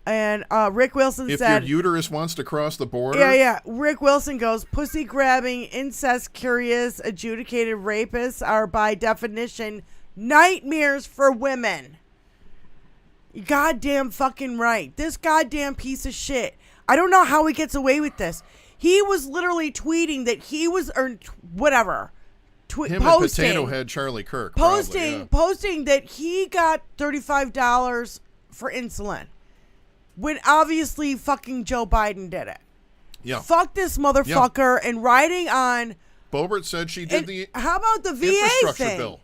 And Rick Wilson If said, your uterus wants to cross the border, Yeah. Rick Wilson goes, pussy grabbing, incest curious, adjudicated rapists are by definition nightmares for women. You goddamn fucking right. This goddamn piece of shit. I don't know how he gets away with this. He was literally tweeting that he was, or whatever. him and Potato Head Charlie Kirk. Posting that he got $35 for insulin. When obviously fucking Joe Biden did it. Yeah. Fuck this motherfucker and riding on. Bobert said she did the how about the VA infrastructure thing? bill.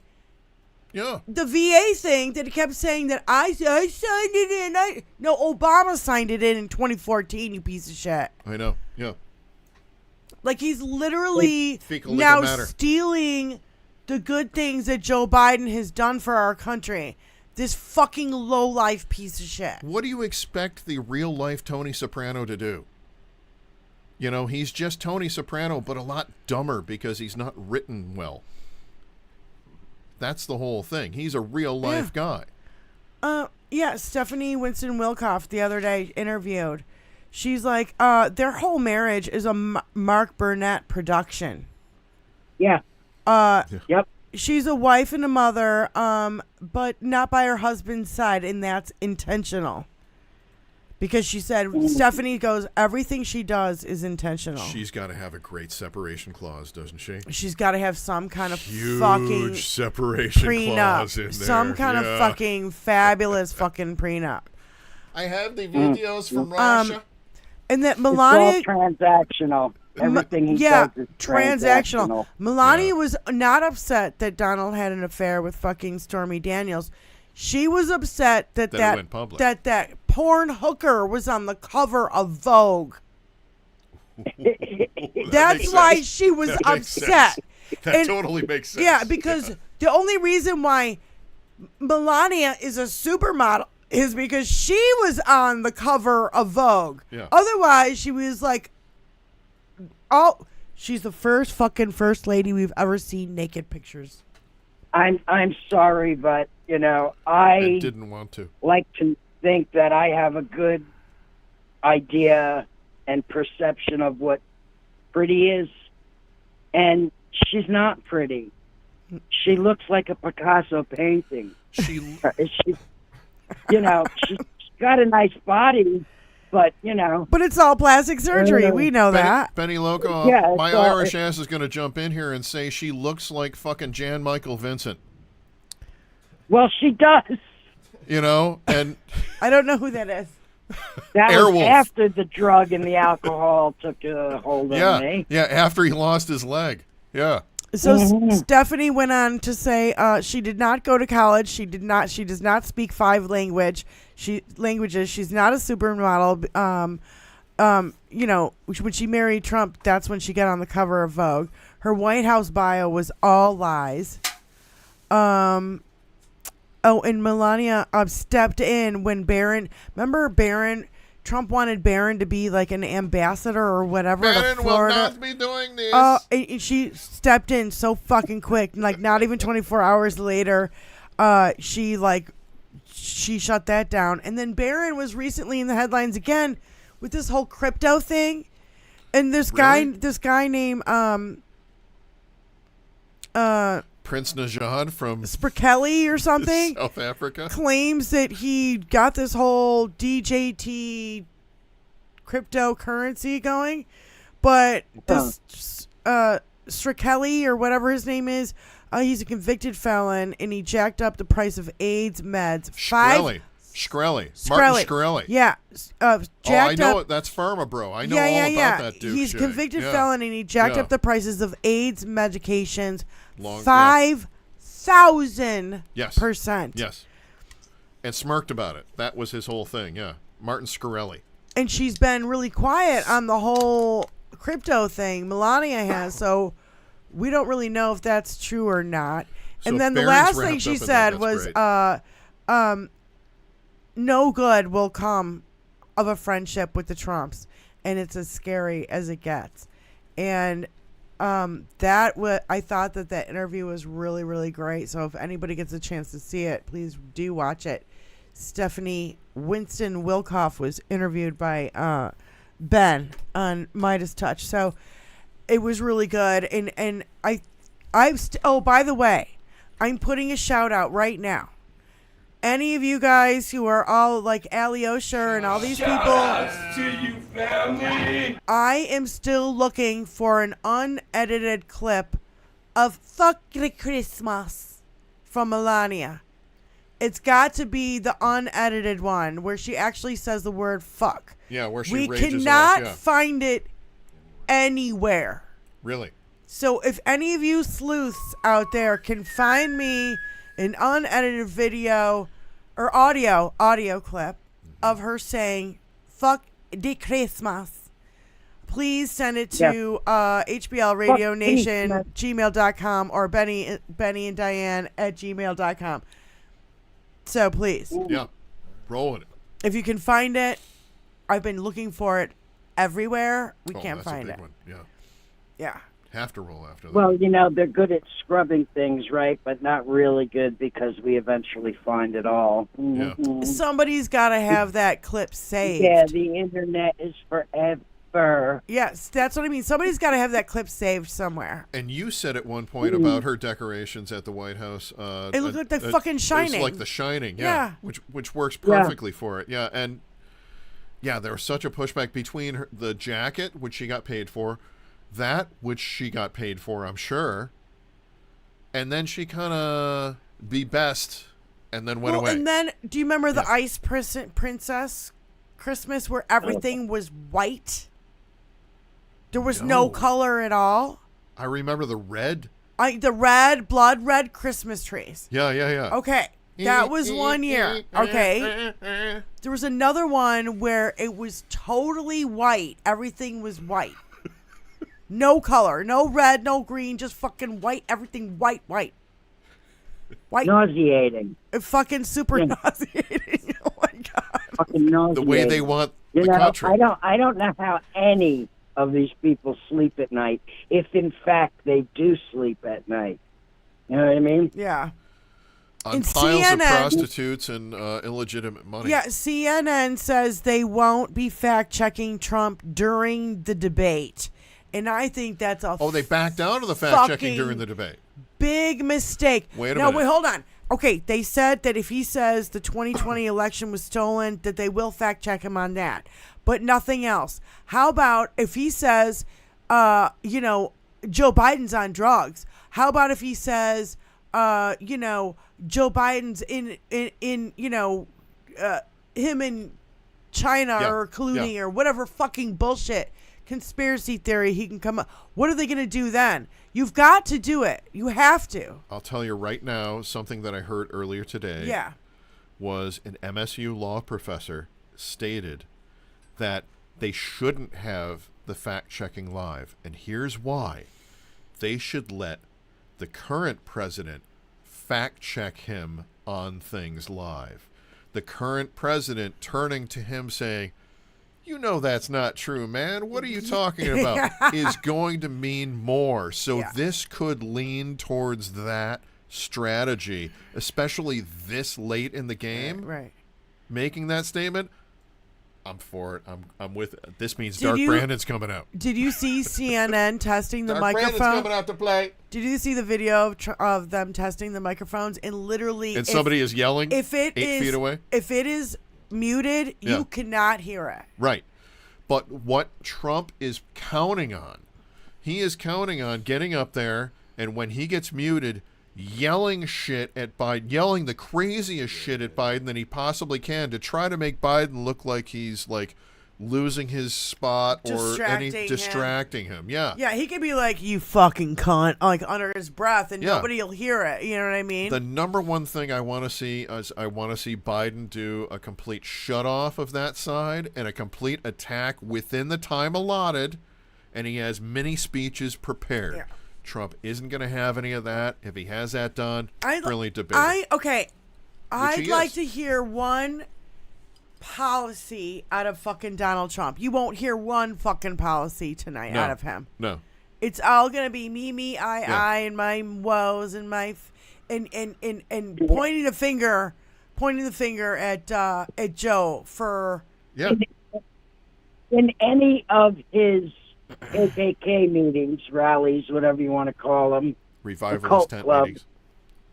Yeah. The VA thing that he kept saying that I signed it in. No, Obama signed it in 2014, you piece of shit. I know. Yeah. Like he's literally Fecal now matter. stealing the good things that Joe Biden has done for our country. This fucking low-life piece of shit. What do you expect the real-life Tony Soprano to do? He's just Tony Soprano, but a lot dumber because he's not written well. That's the whole thing. He's a real-life guy. Yeah, Stephanie Winston Wilcoff the other day interviewed. She's like, their whole marriage is a Mark Burnett production. Yeah. Yep. She's a wife and a mother, but not by her husband's side, and that's intentional. Because she said, Stephanie goes, everything she does is intentional. She's got to have a great separation clause, doesn't she? She's got to have some kind of Huge fucking separation prenup. clause in there. Some kind of fucking fabulous fucking prenup. I have the videos from Russia. And that Melania... It's all transactional. Everything he does is transactional. Melania was not upset that Donald had an affair with fucking Stormy Daniels. She was upset that went public. that porn hooker was on the cover of Vogue. That's why she was upset. That totally makes sense. Yeah, because the only reason why Melania is a supermodel is because she was on the cover of Vogue. Yeah. Otherwise, she was like, she's the first lady we've ever seen naked pictures. I'm sorry, but I didn't want to. Like to think that I have a good idea and perception of what pretty is, and she's not pretty. She looks like a Picasso painting. She's got a nice body, but But it's all plastic surgery. We know that. Benny Loco, my Irish ass is going to jump in here and say she looks like fucking Jan Michael Vincent. Well, she does. And I don't know who that is. That was Airwolf. after the drug and the alcohol took a hold on me. Yeah, after he lost his leg. Yeah. So Stephanie went on to say she did not go to college. She does not speak 5 languages. She's not a supermodel. When she married Trump, that's when she got on the cover of Vogue. Her White House bio was all lies. And Melania stepped in when Trump wanted Barron to be like an ambassador or whatever Barron to Florida. will not be doing this. And she stepped in so fucking quick. Like not even 24 hours later, she shut that down. And then Barron was recently in the headlines again with this whole crypto thing. And this guy named Prince Najad from Sperkelly or something, South Africa, claims that he got this whole DJT cryptocurrency going, but this Sperkelly or whatever his name is, he's a convicted felon and he jacked up the price of AIDS meds. Shkreli. Martin Shkreli. Yeah. I know it. That's Pharma Bro. I know all about that dude. He's a convicted felon and he jacked up the prices of AIDS medications 5,000%. Yes. And smirked about it. That was his whole thing. Yeah. Martin Shkreli. And she's been really quiet on the whole crypto thing. Melania has, so we don't really know if that's true or not. So and then the last thing she said was, no good will come of a friendship with the Trumps, and it's as scary as it gets. And I thought that interview was really, really great. So if anybody gets a chance to see it, please do watch it. Stephanie Winston Wilkoff was interviewed by Ben on Midas Touch. So it was really good. And by the way, I'm putting a shout out right now. Any of you guys who are all like Alyosha and all these people, to you, family. I am still looking for an unedited clip of Fuck the Christmas from Melania. It's got to be the unedited one where she actually says the word fuck. Yeah, where she we rages cannot off, find it anywhere. Really? So if any of you sleuths out there can find me an unedited video or audio clip of her saying "fuck the Christmas," please send it to HBL Radio Nation gmail.com or Benny and Diane at gmail.com. So please, rolling it. If you can find it, I've been looking for it everywhere. We can't that's find a big it. One. Yeah. Have to roll after that. Well, they're good at scrubbing things, right? But not really good because we eventually find it all. Mm-hmm. Somebody's got to have that clip saved. Yeah, the internet is forever. Yes, that's what I mean. Somebody's got to have that clip saved somewhere. And you said at one point about her decorations at the White House. It looked like the fucking Shining. It's like The Shining, yeah. Which works perfectly for it, yeah. And Yeah, there was such a pushback between the jacket, which she got paid for, that, which she got paid for, I'm sure, and then she kind of be best and then went away. And then, do you remember the Ice Princess Christmas where everything was white? There was no color at all. I remember the red. Blood red Christmas trees. Yeah. Okay. That was 1 year. Okay. There was another one where it was totally white. Everything was white. No color. No red, no green. Just fucking white. Everything white. White. Nauseating. Fucking super nauseating. Oh my God. Fucking nauseating. The way they want the country. I don't know how any of these people sleep at night, if in fact they do sleep at night. You know what I mean? Yeah. On And piles CNN, of prostitutes and illegitimate money. Yeah, CNN says they won't be fact-checking Trump during the debate. And I think that's a they backed down to the fact-checking during the debate. Big mistake. Wait a minute. Wait, hold on. Okay, they said that if he says the 2020 election was stolen, that they will fact-check him on that. But nothing else. How about if he says, Joe Biden's on drugs? How about if he says, Joe Biden's in him and China are colluding or whatever fucking bullshit conspiracy theory he can come up. What are they going to do then? You've got to do it. You have to. I'll tell you right now, something that I heard earlier today was an MSU law professor stated that they shouldn't have the fact-checking live. And here's why. They should let the current president fact-check him on things live. The current president turning to him saying, you know that's not true, man. What are you talking about? Is going to mean more. So this could lean towards that strategy, especially this late in the game. Right. Making that statement, I'm for it. I'm with it. This means Dark Brandon's coming out. Did you see CNN testing the Dark microphone? Brandon's coming out to play. Did you see the video of them testing the microphones and literally? And somebody is yelling if it 8 feet away? If it is muted, you cannot hear it. Right. But what Trump is counting on, he is counting on getting up there, and when he gets muted, yelling shit at Biden, yelling the craziest shit at Biden that he possibly can to try to make Biden look like he's like losing his spot or distracting him. Yeah. Yeah, he could be like, you fucking cunt, like under his breath, and nobody will hear it. You know what I mean? The number one thing I want to see is I want to see Biden do a complete shut off of that side and a complete attack within the time allotted, and he has many speeches prepared. Yeah. Trump isn't going to have any of that. If he has that done, brilliant debate. I'd like to hear one policy out of fucking Donald Trump. You won't hear one fucking policy tonight out of him. No. It's all going to be me, I, and my woes and my and pointing the finger at Joe for in any of his KKK meetings, rallies, whatever you want to call them, revivalist tent meetings.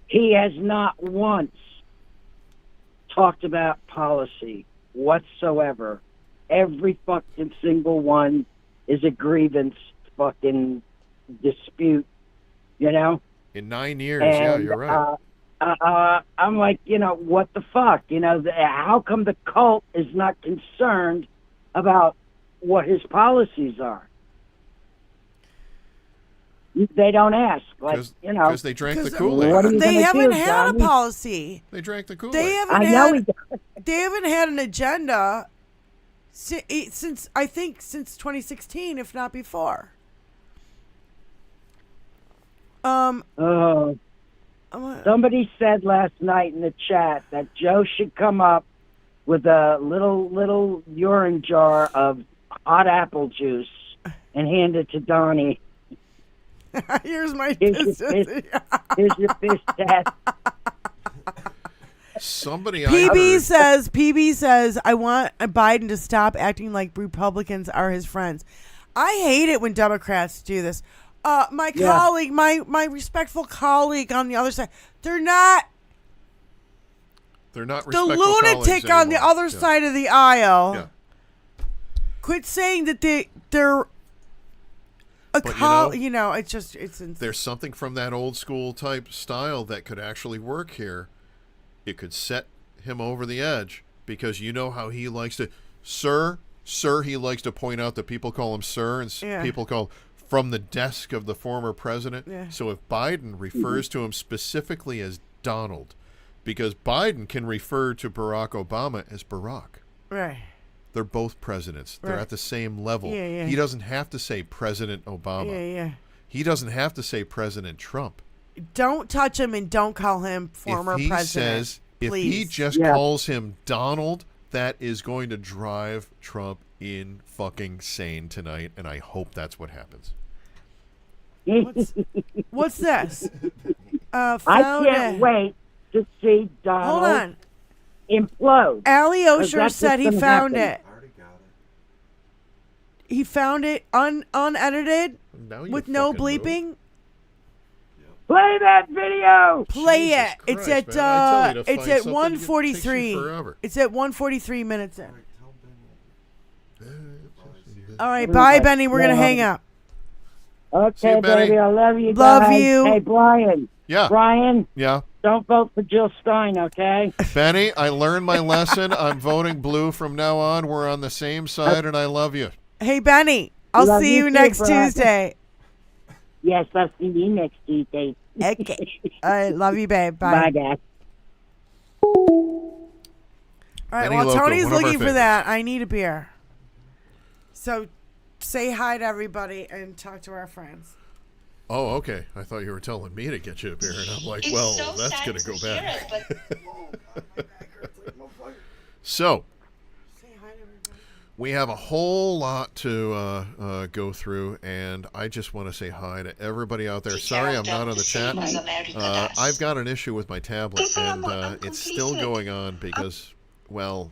He has not once talked about policy whatsoever. Every fucking single one is a grievance fucking dispute, you know? In 9 years, and, you're right. I'm like, what the fuck? How come the cult is not concerned about what his policies are? They don't ask, because they drank the Kool-Aid. They haven't had a policy. They drank the Kool-Aid. They haven't had an agenda since 2016, if not before. Somebody said last night in the chat that Joe should come up with a little urine jar of hot apple juice and hand it to Donnie. Here's your fish test. PB says, I want Biden to stop acting like Republicans are his friends. I hate it when Democrats do this. My colleague, my respectful colleague on the other side, they're not respectful the lunatic on the other side of the aisle Quit saying that they're a But it's just there's something from that old school type style that could actually work here. It could set him over the edge because you know how he likes to, sir, he likes to point out that people call him sir and people call from the desk of the former president. Yeah. So if Biden refers to him specifically as Donald, because Biden can refer to Barack Obama as Barack. Right. They're both presidents. They're Right. at the same level. Yeah, yeah. He doesn't have to say President Obama. Yeah. He doesn't have to say President Trump. Don't touch him and don't call him former if he president. Says, if he just calls him Donald, that is going to drive Trump in fucking sane tonight, and I hope that's what happens. What's this? I can't wait to see Donald Hold on. implode. Ali 'Cause Osher that's said he what's gonna found happen. it. He found it unedited Now you with no fucking bleeping. Play that video. Play Jesus it. It's Christ, at man. I tell you to it's find at something, it 1:43. takes you forever. It's at 1:43 minutes in. All right, bye, Benny. We're gonna hang up. Okay, you, Benny. baby. I love you. Love guys. you. Hey, Brian. Yeah. Brian, Yeah. don't vote for Jill Stein, okay? Benny, I learned my lesson. I'm voting blue from now on. We're on the same side, and I love you. Hey, Benny. I'll Love see you you too, next Brian. Tuesday. Yes, I'll see you next Tuesday. Okay. All right, love you, babe. Bye. Bye, Dad. All right, Benny while Loco, Tony's one of our looking for favorites. that, I need a beer. So say hi to everybody and talk to our friends. Oh, okay. I thought you were telling me to get you a beer, and I'm like, well, that's going to go bad. So, we have a whole lot to go through, and I just want to say hi to everybody out there. Sorry I'm not on the chat. I've got an issue with my tablet, and it's still going on because, well,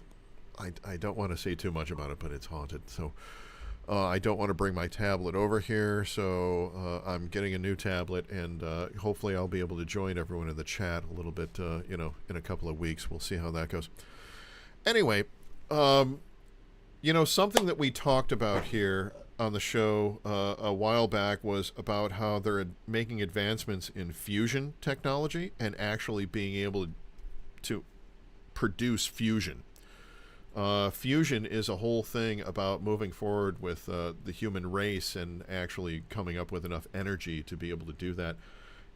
I don't want to say too much about it, but it's haunted. So I don't want to bring my tablet over here, so I'm getting a new tablet, and hopefully I'll be able to join everyone in the chat a little bit, in a couple of weeks. We'll see how that goes. Anyway, something that we talked about here on the show a while back was about how they're making advancements in fusion technology and actually being able to produce fusion. Fusion is a whole thing about moving forward with the human race and actually coming up with enough energy to be able to do that.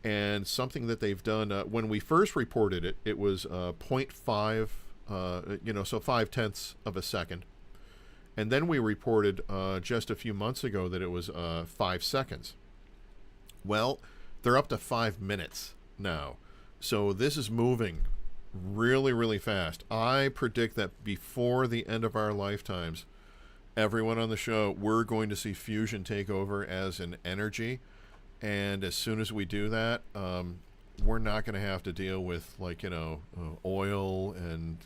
And something that they've done, when we first reported it, it was 0.5, so 0.5 of a second. And then we reported just a few months ago that it was 5 seconds. Well, they're up to 5 minutes now. So this is moving really, really fast. I predict that before the end of our lifetimes, everyone on the show, we're going to see fusion take over as an energy. And as soon as we do that, we're not going to have to deal with, oil and,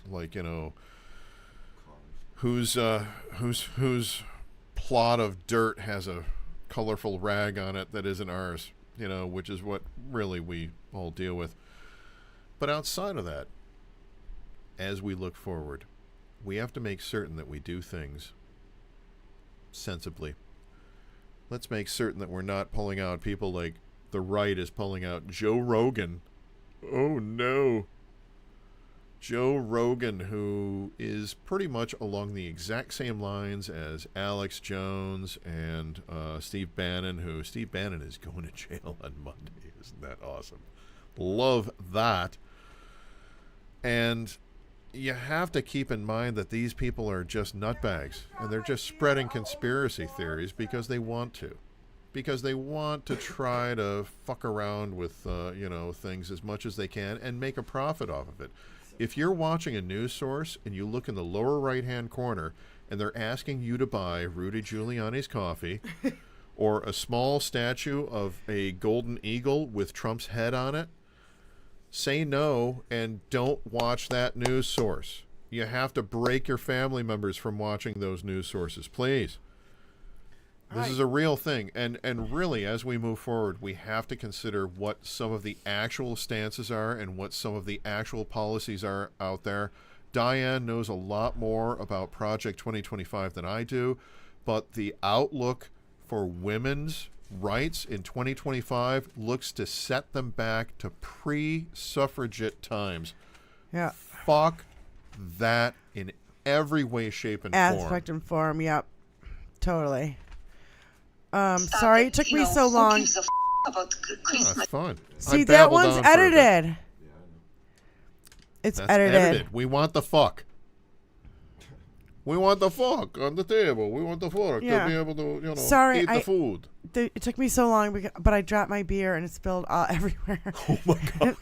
whose plot of dirt has a colorful rag on it that isn't ours, which is what really we all deal with. But outside of that, as we look forward, we have to make certain that we do things sensibly. Let's make certain that we're not pulling out people like the right is pulling out Joe Rogan. Oh no. Joe Rogan, who is pretty much along the exact same lines as Alex Jones and Steve Bannon, Steve Bannon is going to jail on Monday. Isn't that awesome? Love that. And you have to keep in mind that these people are just nutbags, and they're just spreading conspiracy theories because they want to. Because they want to try to fuck around with, things as much as they can and make a profit off of it. If you're watching a news source and you look in the lower right-hand corner and they're asking you to buy Rudy Giuliani's coffee or a small statue of a golden eagle with Trump's head on it, say no and don't watch that news source. You have to break your family members from watching those news sources, please. This is a real thing. And really, as we move forward, we have to consider what some of the actual stances are and what some of the actual policies are out there. Diane knows a lot more about Project 2025 than I do. but the outlook for women's rights in 2025 looks to set them back to pre-suffragette times. Yeah. Fuck that in every way, shape, and form. Aspect and form, yep. Totally. Sorry it took me so long. About Christmas. That's fine. See, that one's edited. It's edited. We want the fuck. We want the fuck on the table. We want the fork to be able to, eat the food. It took me so long, but I dropped my beer and it spilled everywhere. Oh, my God.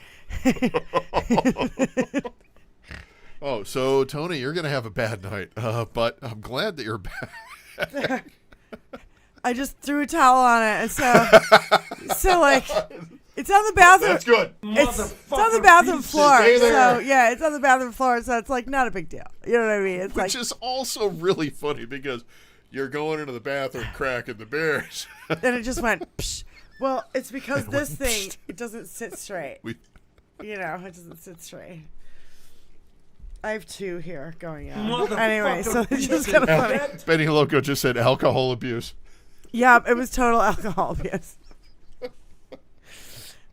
Oh, so, Tony, you're going to have a bad night, but I'm glad that you're back. I just threw a towel on it, and so like, it's on the bathroom. That's good. It's on the bathroom floor. So yeah, it's on the bathroom floor. So it's like not a big deal. You know what I mean? It's Which is also really funny because you're going into the bathroom cracking the beers. And it just went. Psh. Well, it's because this thing it doesn't sit straight. It doesn't sit straight. I have two here going on. Anyway, so it's just kind of funny. Benny Loco just said alcohol abuse. Yeah, it was total alcohol abuse.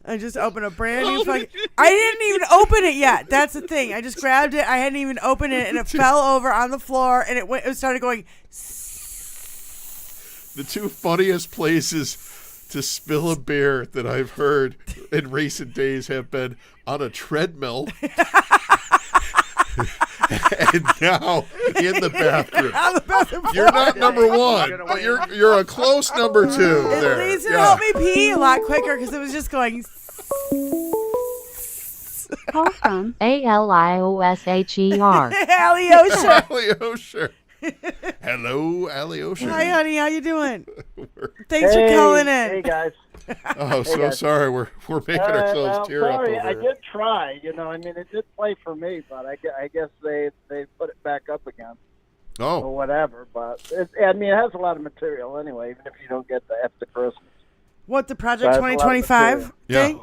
I just opened a brand new fucking... I didn't even open it yet. That's the thing. I just grabbed it. I hadn't even opened it, and it fell over on the floor, and it started going... The two funniest places to spill a beer that I've heard in recent days have been on a treadmill... and now in the bathroom. You're not number one, but you're a close number two. At least it helped me pee a lot quicker because it was just going. Call from ALIOSHER. Aliosher. Aliosher. Hello, Aliosher. Hi, honey. How you doing? Thanks for calling in. Hey, guys. Oh, so guys. Sorry. We're making ourselves tear up over I did try. It did play for me, but I guess they put it back up again. Oh. Or whatever. But it has a lot of material anyway, even if you don't get the after Christmas. What, the Project 2025 thing? Yeah.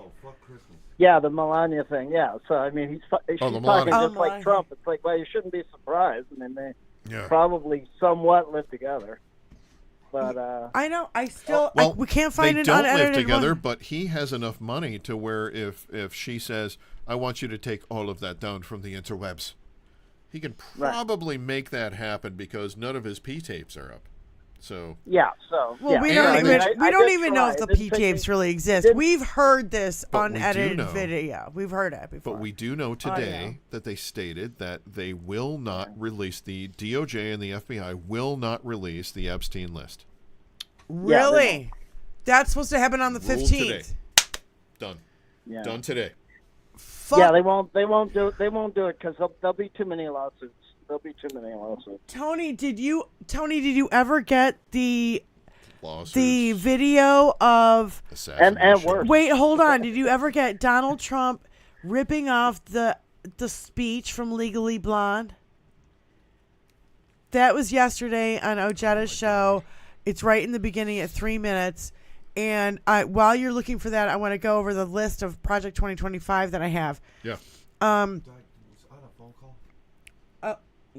Yeah, the Melania thing. Yeah. So she's talking just like Trump. It's like, well, you shouldn't be surprised. They probably somewhat live together. But I know. I still we can't find an unedited one. They don't live together, one. but he has enough money to where if she says, "I want you to take all of that down from the interwebs," he can probably make that happen because none of his P tapes are up. So we don't even know if the P tapes really exist. We've heard this unedited video. We've heard it before. But we do know today that they stated that they will not release, the DOJ and the FBI will not release the Epstein list. Really? That's supposed to happen on the 15th. Today. Done. Yeah. Done today. Fuck. Yeah, they won't do it because there'll be too many lawsuits. Tony, did you ever get the video of and worse? Wait, hold on. Did you ever get Donald Trump ripping off the speech from Legally Blonde? That was yesterday on Ojetta's show. It's right in the beginning at 3 minutes. And while you're looking for that, I want to go over the list of Project 2025 that I have. Yeah.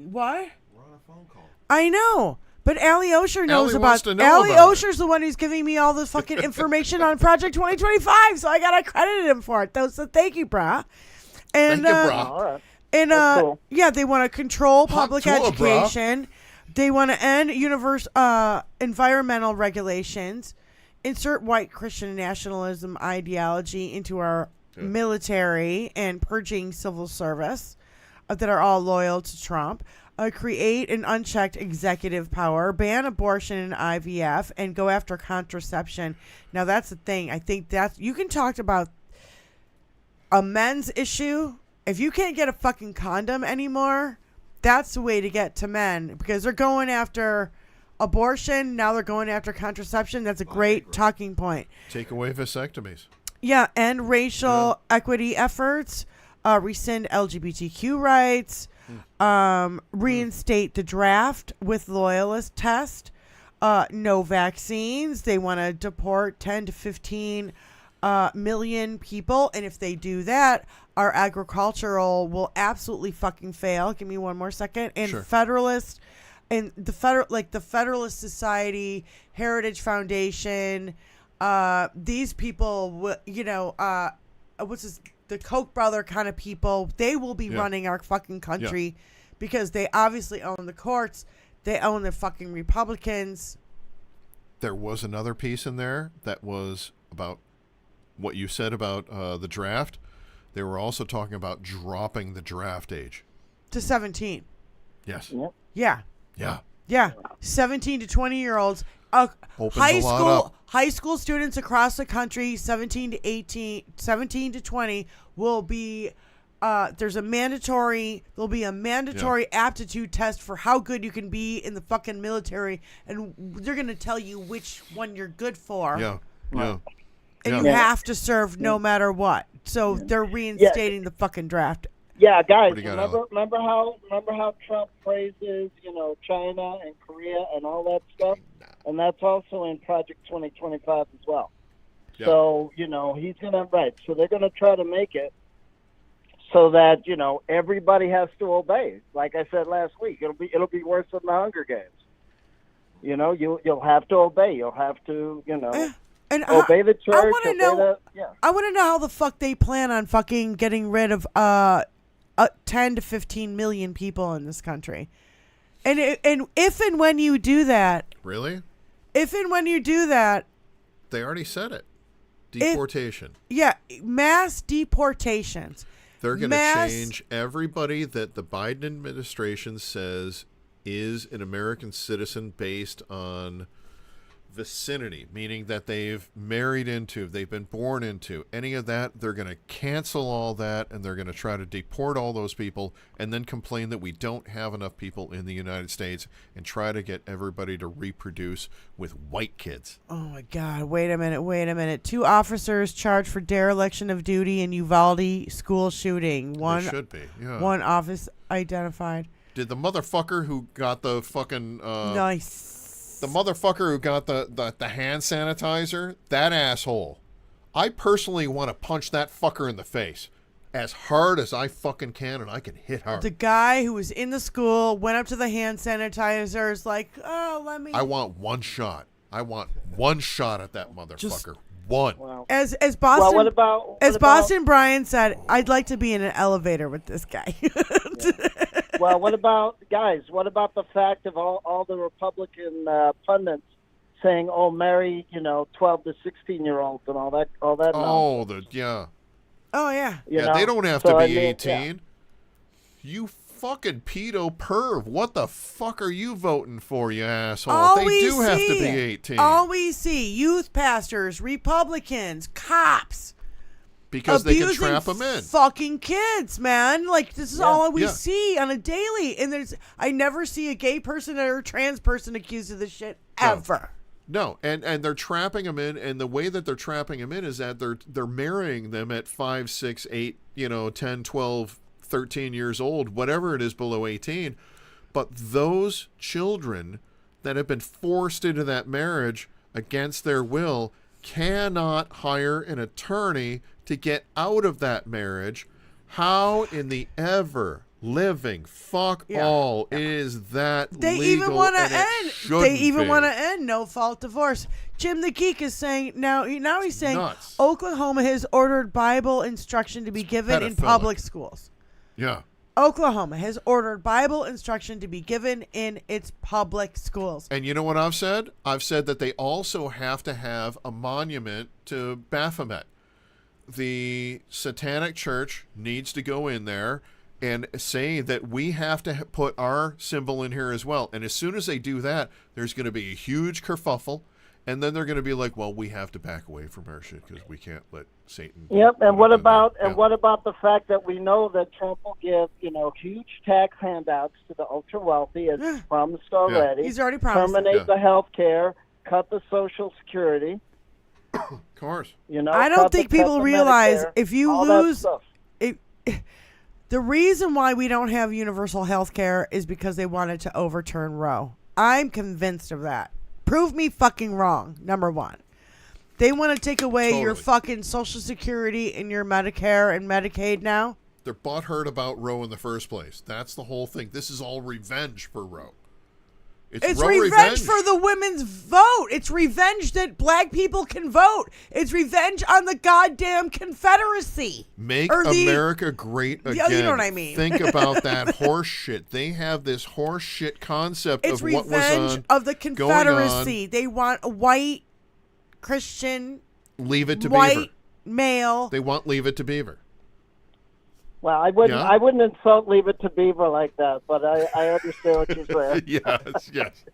What? We're on a phone call. I know, but Allie Osher knows about. Allie Osher's the one who's giving me all the fucking information on Project 2025, so I gotta credit him for it. So thank you, brah. And thank you, brah. And cool. Yeah, they want to control public education. They want to end environmental regulations, insert white Christian nationalism ideology into our military, and purging civil service that are all loyal to Trump, create an unchecked executive power, ban abortion and IVF, and go after contraception. Now, that's the thing. I think you can talk about a men's issue. If you can't get a fucking condom anymore, that's the way to get to men, because they're going after abortion. Now they're going after contraception. That's a great talking point. Take away vasectomies. Yeah, and racial equity efforts. Rescind LGBTQ rights, reinstate the draft with loyalist test, no vaccines. They want to deport 10 to 15 million people. And if they do that, our agricultural will absolutely fucking fail. Give me one more second. And Federalist and the Federalist Society, Heritage Foundation, these people, the Koch brother kind of people, they will be running our fucking country because they obviously own the courts. They own the fucking Republicans. There was another piece in there that was about what you said about the draft. They were also talking about dropping the draft age to 17. Yes. Yeah. Yeah. Yeah. 17 to 20-year-olds. High school students across the country, 17 to 20 will be there'll be a mandatory aptitude test for how good you can be in the fucking military, and they're going to tell you which one you're good for. Yeah. And you have to serve no matter what. So they're reinstating the fucking draft. Yeah, guys, remember how Trump praises, China and Korea and all that stuff? And that's also in Project 2025 as well. Yeah. So, he's going to, so they're going to try to make it so that, everybody has to obey. Like I said last week, it'll be worse than the Hunger Games. You'll have to obey. You'll have to, and obey the church. I want to know how the fuck they plan on fucking getting rid of 10 to 15 million people in this country. And if and when you do that. Really? If and when you do that. They already said it. Deportation. Mass deportations. They're going to change everybody that the Biden administration says is an American citizen based on vicinity, meaning that they've married into, they've been born into, any of that. They're going to cancel all that, and they're going to try to deport all those people and then complain that we don't have enough people in the United States and try to get everybody to reproduce with white kids. Oh my God, wait a minute. 2 officers charged for dereliction of duty in Uvalde school shooting. They should be, yeah. 1 officer identified. Did the motherfucker who got the fucking nice. The motherfucker who got the hand sanitizer, that asshole, I personally want to punch that fucker in the face as hard as I fucking can, and I can hit hard. The guy who was in the school went up to the hand sanitizers like, oh, let me. I want one shot. I want one shot at that motherfucker. One. Wow. As Boston, well, Boston Brian said, I'd like to be in an elevator with this guy. Well, what about the fact of all the Republican pundits saying, "Oh, marry 12 to 16-year-olds and all that Oh, nonsense. Oh yeah. They don't have to be 18. Yeah. You fucking pedo perv! What the fuck are you voting for, you asshole? They do have to be 18. All we see: youth pastors, Republicans, cops. Because they can trap them in. Fucking kids, man. Like, this is all we see on a daily. And I never see a gay person or a trans person accused of this shit ever. No. And they're trapping them in, and the way that they're trapping them in is that they're marrying them at 5, 6, 8, 10, 12, 13 years old, whatever it is below 18. But those children that have been forced into that marriage against their will cannot hire an attorney to get out of that marriage. How in the ever living fuck all is that they legal? Even want to end. They even want to end end no fault divorce. Jim the Geek is saying now he's saying nuts. Oklahoma has ordered Bible instruction to be given in public schools. Yeah. Oklahoma has ordered Bible instruction to be given in its public schools. And you know what I've said? I've said that they also have to have a monument to Baphomet. The Satanic Church needs to go in there and say that we have to put our symbol in here as well. And as soon as they do that, there's going to be a huge kerfuffle. And then they're going to be like, well, we have to back away from our shit because we can't let Satan. Yep. And what about the fact that we know that Trump will give huge tax handouts to the ultra wealthy as he's promised already. He's already promised. Terminate the health care, cut the Social Security. Of course. I don't think people realize if you lose the reason why we don't have universal health care is because they wanted to overturn Roe. I'm convinced of that. Prove me fucking wrong, number one. They want to take away your fucking Social Security and your Medicare and Medicaid now. They're butthurt about Roe in the first place. That's the whole thing. This is all revenge for Roe. It's revenge for the women's vote. It's revenge that black people can vote. It's revenge on the goddamn Confederacy. Make America great again. You know what I mean. Think about that horse shit. They have this horse shit concept of what was on. It's revenge of the Confederacy. They want a white Christian. Leave it to white Beaver. Male. They want Leave It to Beaver. Well, I wouldn't insult Leave It to Beaver like that, but I understand what you're saying. Yes.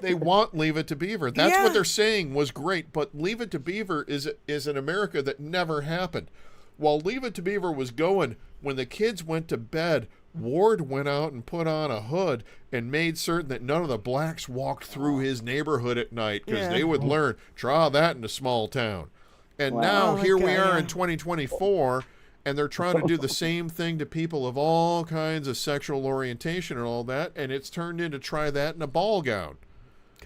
They want Leave It to Beaver. That's what they're saying was great, but Leave It to Beaver is an America that never happened. While Leave It to Beaver was going, when the kids went to bed, Ward went out and put on a hood and made certain that none of the blacks walked through his neighborhood at night because they would learn, try that in a small town. And now here we are in 2024, and they're trying to do the same thing to people of all kinds of sexual orientation and all that, and it's turned into try that in a ball gown.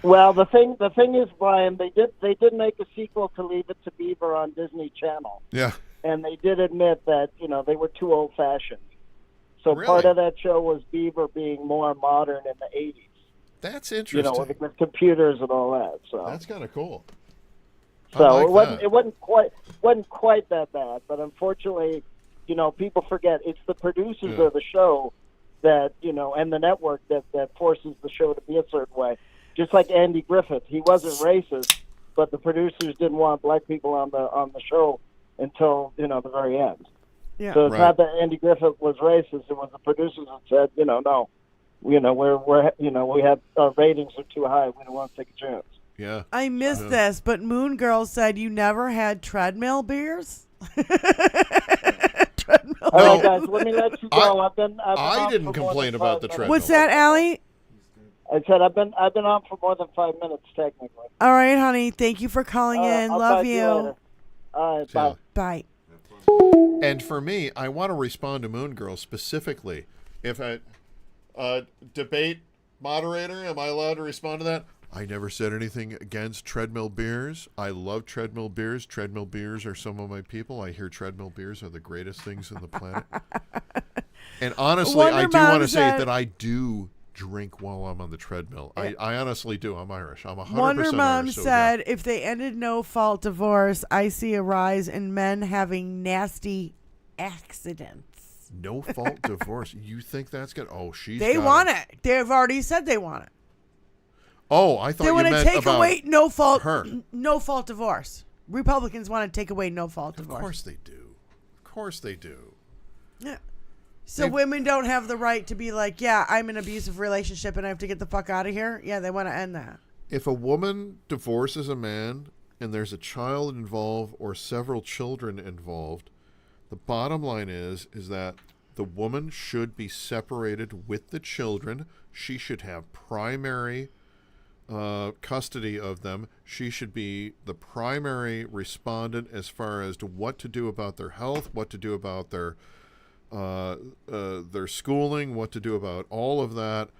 Well, the thing is, Brian, they did make a sequel to Leave It to Beaver on Disney Channel. Yeah. And they did admit that, they were too old-fashioned. So really? Part of that show was Beaver being more modern in the 80s. That's interesting. With computers and all that. So that's kind of cool. So it wasn't quite that bad, but unfortunately, people forget it's the producers of the show that and the network that forces the show to be a certain way. Just like Andy Griffith, he wasn't racist, but the producers didn't want black people on the show until the very end. Yeah. So it's not that Andy Griffith was racist; it was the producers that said, no, we have our ratings are too high. We don't want to take a chance. Yeah. I missed this, but Moon Girl said you never had treadmill beers. All right, guys, let me let you go. I didn't complain about the treadmill. What's that, Allie? I said I've been on for more than 5 minutes technically. All right, honey. Thank you for calling in. I'll Love talk to you. later. All right, bye. Bye. And for me, I want to respond to Moon Girl specifically. If debate moderator, am I allowed to respond to that? I never said anything against treadmill beers. I love treadmill beers. Treadmill beers are some of my people. I hear treadmill beers are the greatest things on the planet. And honestly, I do want to say that I do drink while I'm on the treadmill. I honestly do. I'm Irish. I'm 100% Wonder Mom Irish. said, if they ended no-fault divorce, I see a rise in men having nasty accidents. No-fault divorce? You think that's good? Oh, They want it. They've already said they want it. Oh, I thought they want to take away no-fault divorce. Republicans want to take away no-fault divorce. Of course they do. Of course they do. Yeah. So women don't have the right to be like, yeah, I'm in an abusive relationship and I have to get the fuck out of here. Yeah, they want to end that. If a woman divorces a man and there's a child involved or several children involved, the bottom line is that the woman should be separated with the children. She should have primary custody of them. She should be the primary respondent as far as to what to do about their health, what to do about their schooling, what to do about all of that.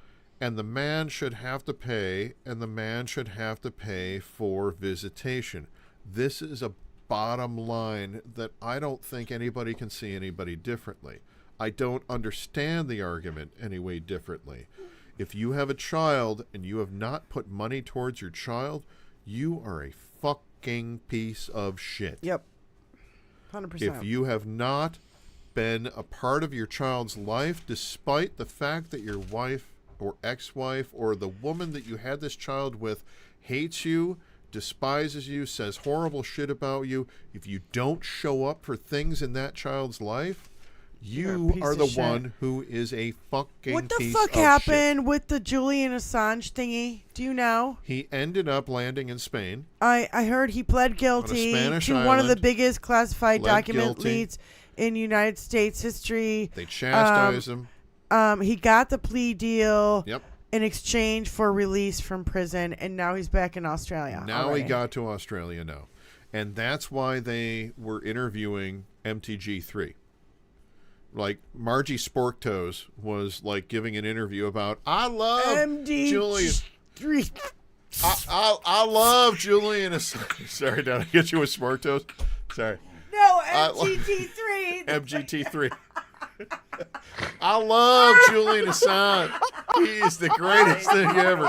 And the man should have to pay, and the man should have to pay for visitation. This is a bottom line that I don't think anybody can see anybody differently. I don't understand the argument any way differently. If you have a child and you have not put money towards your child, you are a fucking piece of shit. Yep. 100%. If you have not been a part of your child's life, despite the fact that your wife or ex-wife or the woman that you had this child with hates you, despises you, says horrible shit about you, if you don't show up for things in that child's life, you are the one who is a fucking What the piece fuck of happened shit. with the Julian Assange thingy? Do you know? He ended up landing in Spain. I heard he pled guilty to one of the biggest classified document leads in United States history. They chastised him. He got the plea deal in exchange for release from prison, and now he's back in Australia. Now he got to Australia now. And that's why they were interviewing MTG3. Like, Margie Sporktoes was, like, giving an interview about, I love Julian. I love Julian Assange. Sorry, did I get you with Sporktoes? Sorry. No, MGT3. MGT3. I love Julian Assange. He's the greatest thing ever.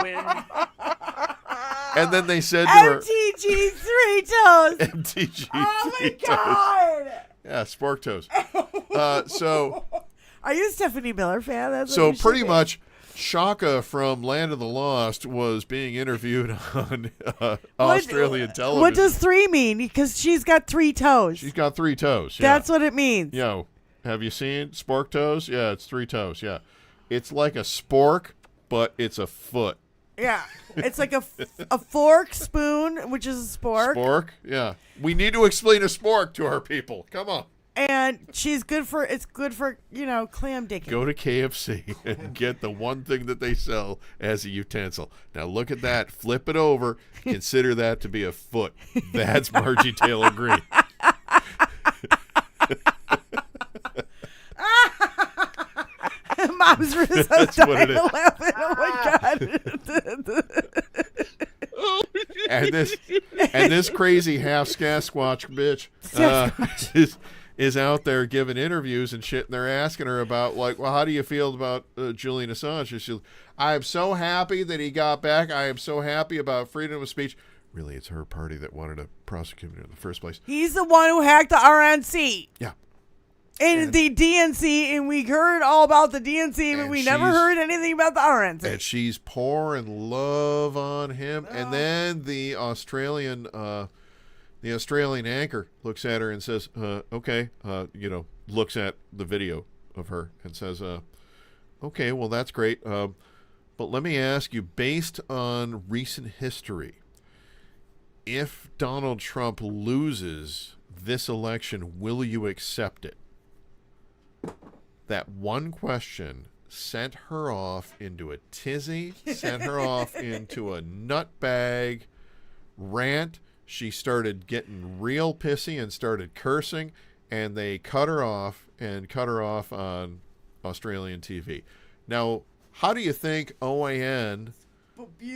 And then they said to her, MTG 3 toes. MTG. Oh my God. Yeah, spork toes. So, are you a Stephanie Miller fan? That's so pretty much, Shaka from Land of the Lost was being interviewed on Australian television. What does 3 mean? Because she's got 3 toes. She's got 3 toes. Yeah. That's what it means. Yo, have you seen spork toes? Yeah, it's 3 toes. Yeah, it's like a spork, but it's a foot. Yeah, it's like a fork, spoon, which is a spork. Spork, yeah. We need to explain a spork to our people. Come on. And it's good for clam dicking. Go to KFC and get the one thing that they sell as a utensil. Now look at that. Flip it over. Consider that to be a foot. That's Margie Taylor Greene. Mom's Russo's That's what it is. laughing. Oh my God. and this crazy half Sasquatch bitch is out there giving interviews and shit, and they're asking her about, like, well, how do you feel about Julian Assange? She's, I am so happy that he got back. I am so happy about freedom of speech. Really, it's her party that wanted to prosecute him in the first place. He's the one who hacked the RNC. Yeah. And the DNC, and we heard all about the DNC, but we never heard anything about the RNC. And she's pouring love on him. And then the Australian anchor looks at her and says, okay, looks at the video of her and says, okay, well, that's great. But let me ask you, based on recent history, if Donald Trump loses this election, will you accept it? That one question sent her off into a tizzy, sent her off into a nutbag rant. She started getting real pissy and started cursing, and they cut her off on Australian TV. Now, how do you think OAN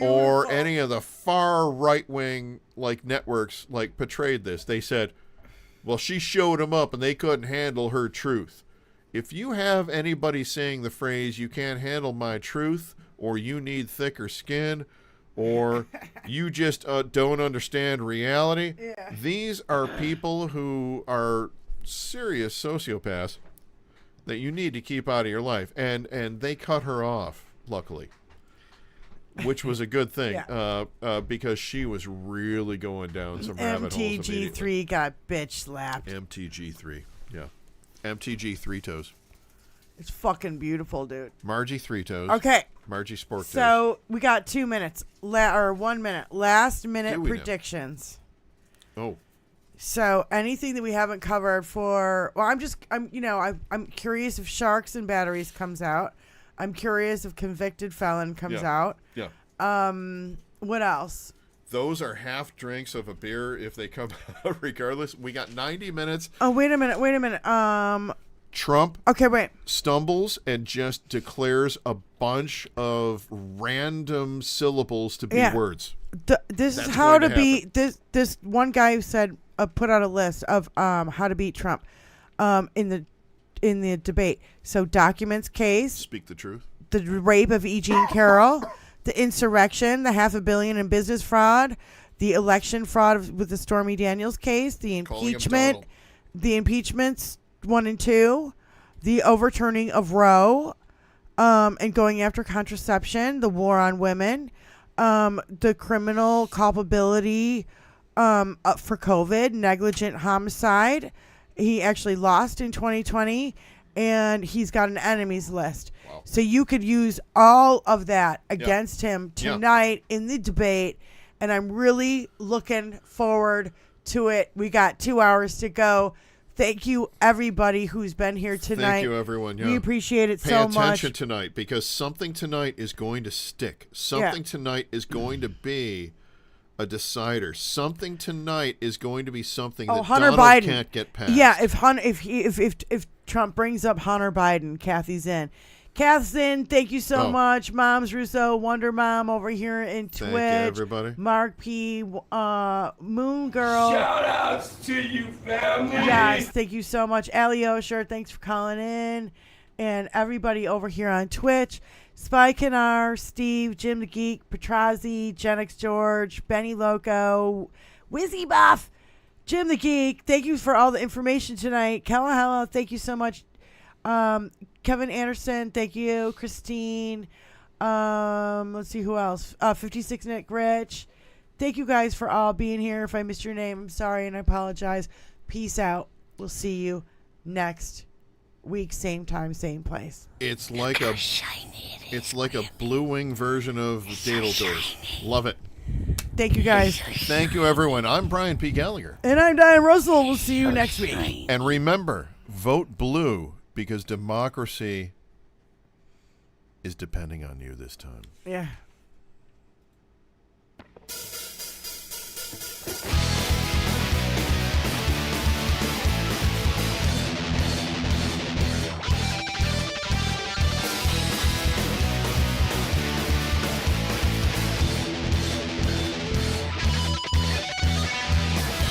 or any of the far right-wing networks portrayed this? They said, well, she showed them up and they couldn't handle her truth. If you have anybody saying the phrase, you can't handle my truth, or you need thicker skin, or you just don't understand reality, these are people who are serious sociopaths that you need to keep out of your life. And they cut her off, luckily, which was a good thing, because she was really going down some rabbit holes immediately. MTG3 got bitch slapped. MTG3, yeah. MTG 3 toes. It's fucking beautiful, dude. Margie 3 toes. Okay. Margie Sport toes. So we got 2 minutes, or 1 minute. Last minute predictions. Oh. So anything that we haven't covered I'm curious if Sharks and Batteries comes out. I'm curious if Convicted Felon comes out. Yeah. What else? Those are half drinks of a beer if they come out regardless. We got 90 minutes. Oh, wait a minute. Trump wait. stumbles and just declares a bunch of random syllables to be words. This is how to beat this one guy who said put out a list of how to beat Trump in the debate. So documents case. Speak the truth. The rape of E. Jean Carroll. The insurrection, the $500 million in business fraud, the election fraud with the Stormy Daniels case, the impeachments 1 and 2, the overturning of Roe, and going after contraception, the war on women, the criminal culpability for COVID, negligent homicide. He actually lost in 2020, and he's got an enemies list. Wow. So you could use all of that against him tonight in the debate, and I'm really looking forward to it. We got 2 hours to go. Thank you, everybody who's been here tonight. Thank you, everyone. Yeah. We appreciate it so much. Pay attention tonight, because something tonight is going to stick. Something tonight is going to be a decider. Something tonight is going to be something that Hunter Donald Biden can't get past. Yeah, if Trump brings up Hunter Biden, Kathy's in. Kathleen, thank you so much. Moms Russo, Wonder Mom over here in Twitch. Thank you, everybody. Mark P, Moon Girl. Shout outs to you, family. Yes, thank you so much. Ali Osher, thanks for calling in. And everybody over here on Twitch. Spy Canar, Steve, Jim the Geek, Petrazi, Genix George, Benny Loco, Wizzy Buff, Jim the Geek. Thank you for all the information tonight. Kalahela, thank you so much. Kevin Anderson, thank you. Christine, let's see who else. 56 Nick Rich. Thank you guys for all being here. If I missed your name, I'm sorry and I apologize. Peace out. We'll see you next week, same time, same place. It's like a Blue Wing version of Daedalus. Love it. Thank you guys. Thank you, everyone. I'm Brian P. Gallagher. And I'm Diane Russell. We'll see you next week. And remember, vote blue because democracy is depending on you this time. Yeah.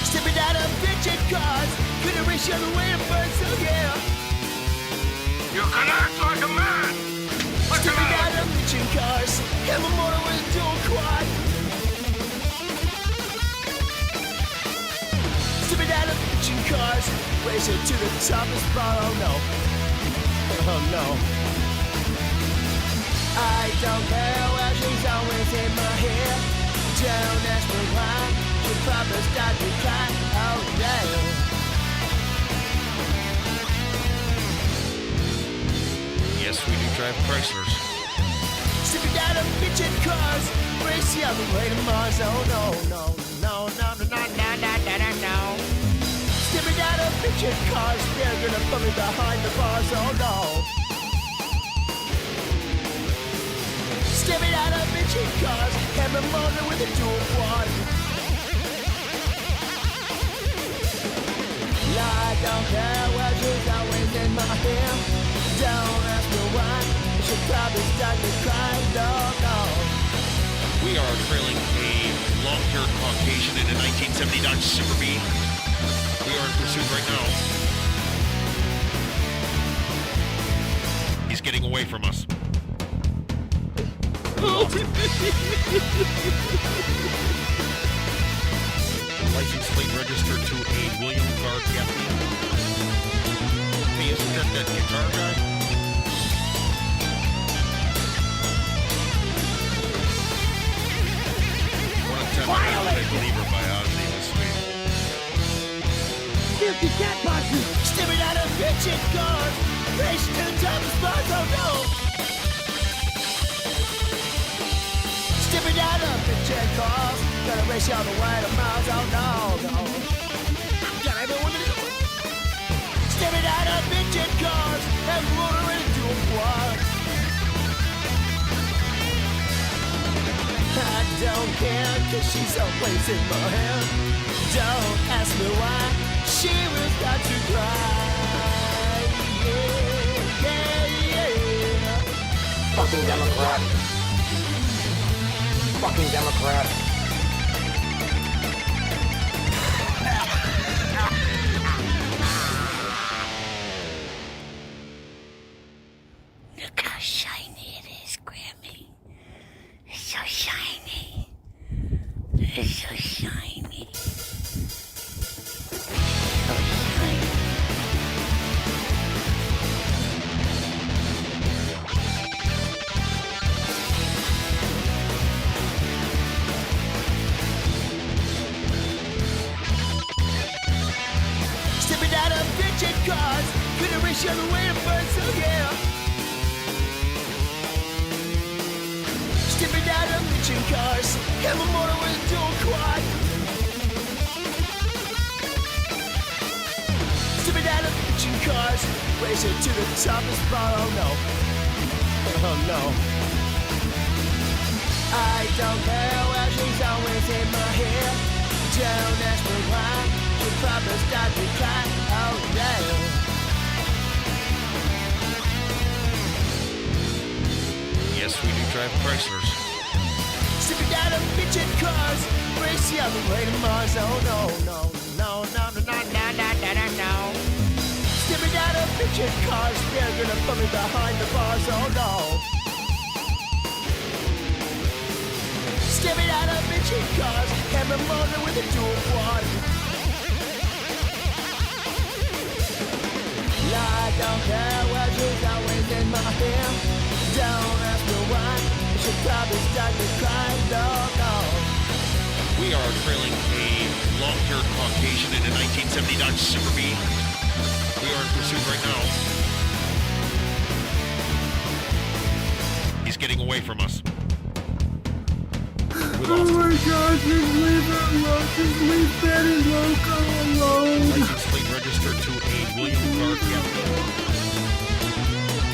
Stepping out of bitchin' cars, couldn't reach the way to burn, so yeah. You can act like a man. Stepping out of bitchin' cars, have a motor with a dual quad. Stepping out of bitchin' cars, racing to the top of spot, oh no. Oh no. I don't care where she's always in my hair. Don't ask me why. She probably started to cry. Oh yeah. Yes, we do drive Chryslers. Stepping out of bitchin' cars, racing on the way to Mars. Oh no, no, no, no, no, no, no, no, no, no, no. Stepping out of bitchin' cars, they're gonna put me behind the bars. Oh no. Stepping out of bitchin' cars, have a motor with a dual quad. I don't care where she's always in my hair. Don't ask me why, she'll probably start to cry. No, no. We are trailing a long-haired Caucasian in a 1970 Dodge Super Bee. We are in pursuit right now. He's getting away from us. License plate registered to a William Clark Gaffney. Hey, isn't that guitar guy? One of 10 I believe her biology was sweet. Guilty cat boxes. Stepping out of bitchin' cars, racing to the top of spots, oh no. Stepping out of bitchin' cars, gonna race you all the way to Mars, oh no, no. Got everyone to go. Stepping out of bitchin' cars, and motor into a quad. I don't care, cause she's always in my hand. Don't ask me why, she will start to cry. Yeah, yeah, yeah. Fucking Democrat. Fucking Democrat. Look how shiny it is, Grammy. It's so shiny. It's so shiny. So shiny. Stepping out of bitchin' cars, couldn't reach the other way to burn, so yeah. Stepping out of bitchin' cars, have a motor with a dual quad. Stepping out of bitchin' cars, racing to the top of spot, oh no. Oh no. I don't care where she's always in my hair. Don't ask me why, she'll probably start to cry, oh yeah. Yes, we do drive Chryslers. Stepping out of bitchin' cars, racing on the way to Mars. Oh no, no, no, no, no, no, no, no, no, no, no. Stepping out of bitchin' cars, they're gonna put me behind the bars. Oh no. Stepping out of bitchin' cars, hammer motor with a dual quad. I don't care what she's always in my hair. Don't ask me why. She probably start to cry. No, no. We are trailing a long-haired Caucasian in a 1970 Dodge Super B. We are in pursuit right now. He's getting away from us. We lost him. my God, just leave her alone. Just leave Betty Loco alone. License plate registered to a William Clark.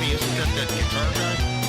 Hey, isn't that guitar guy?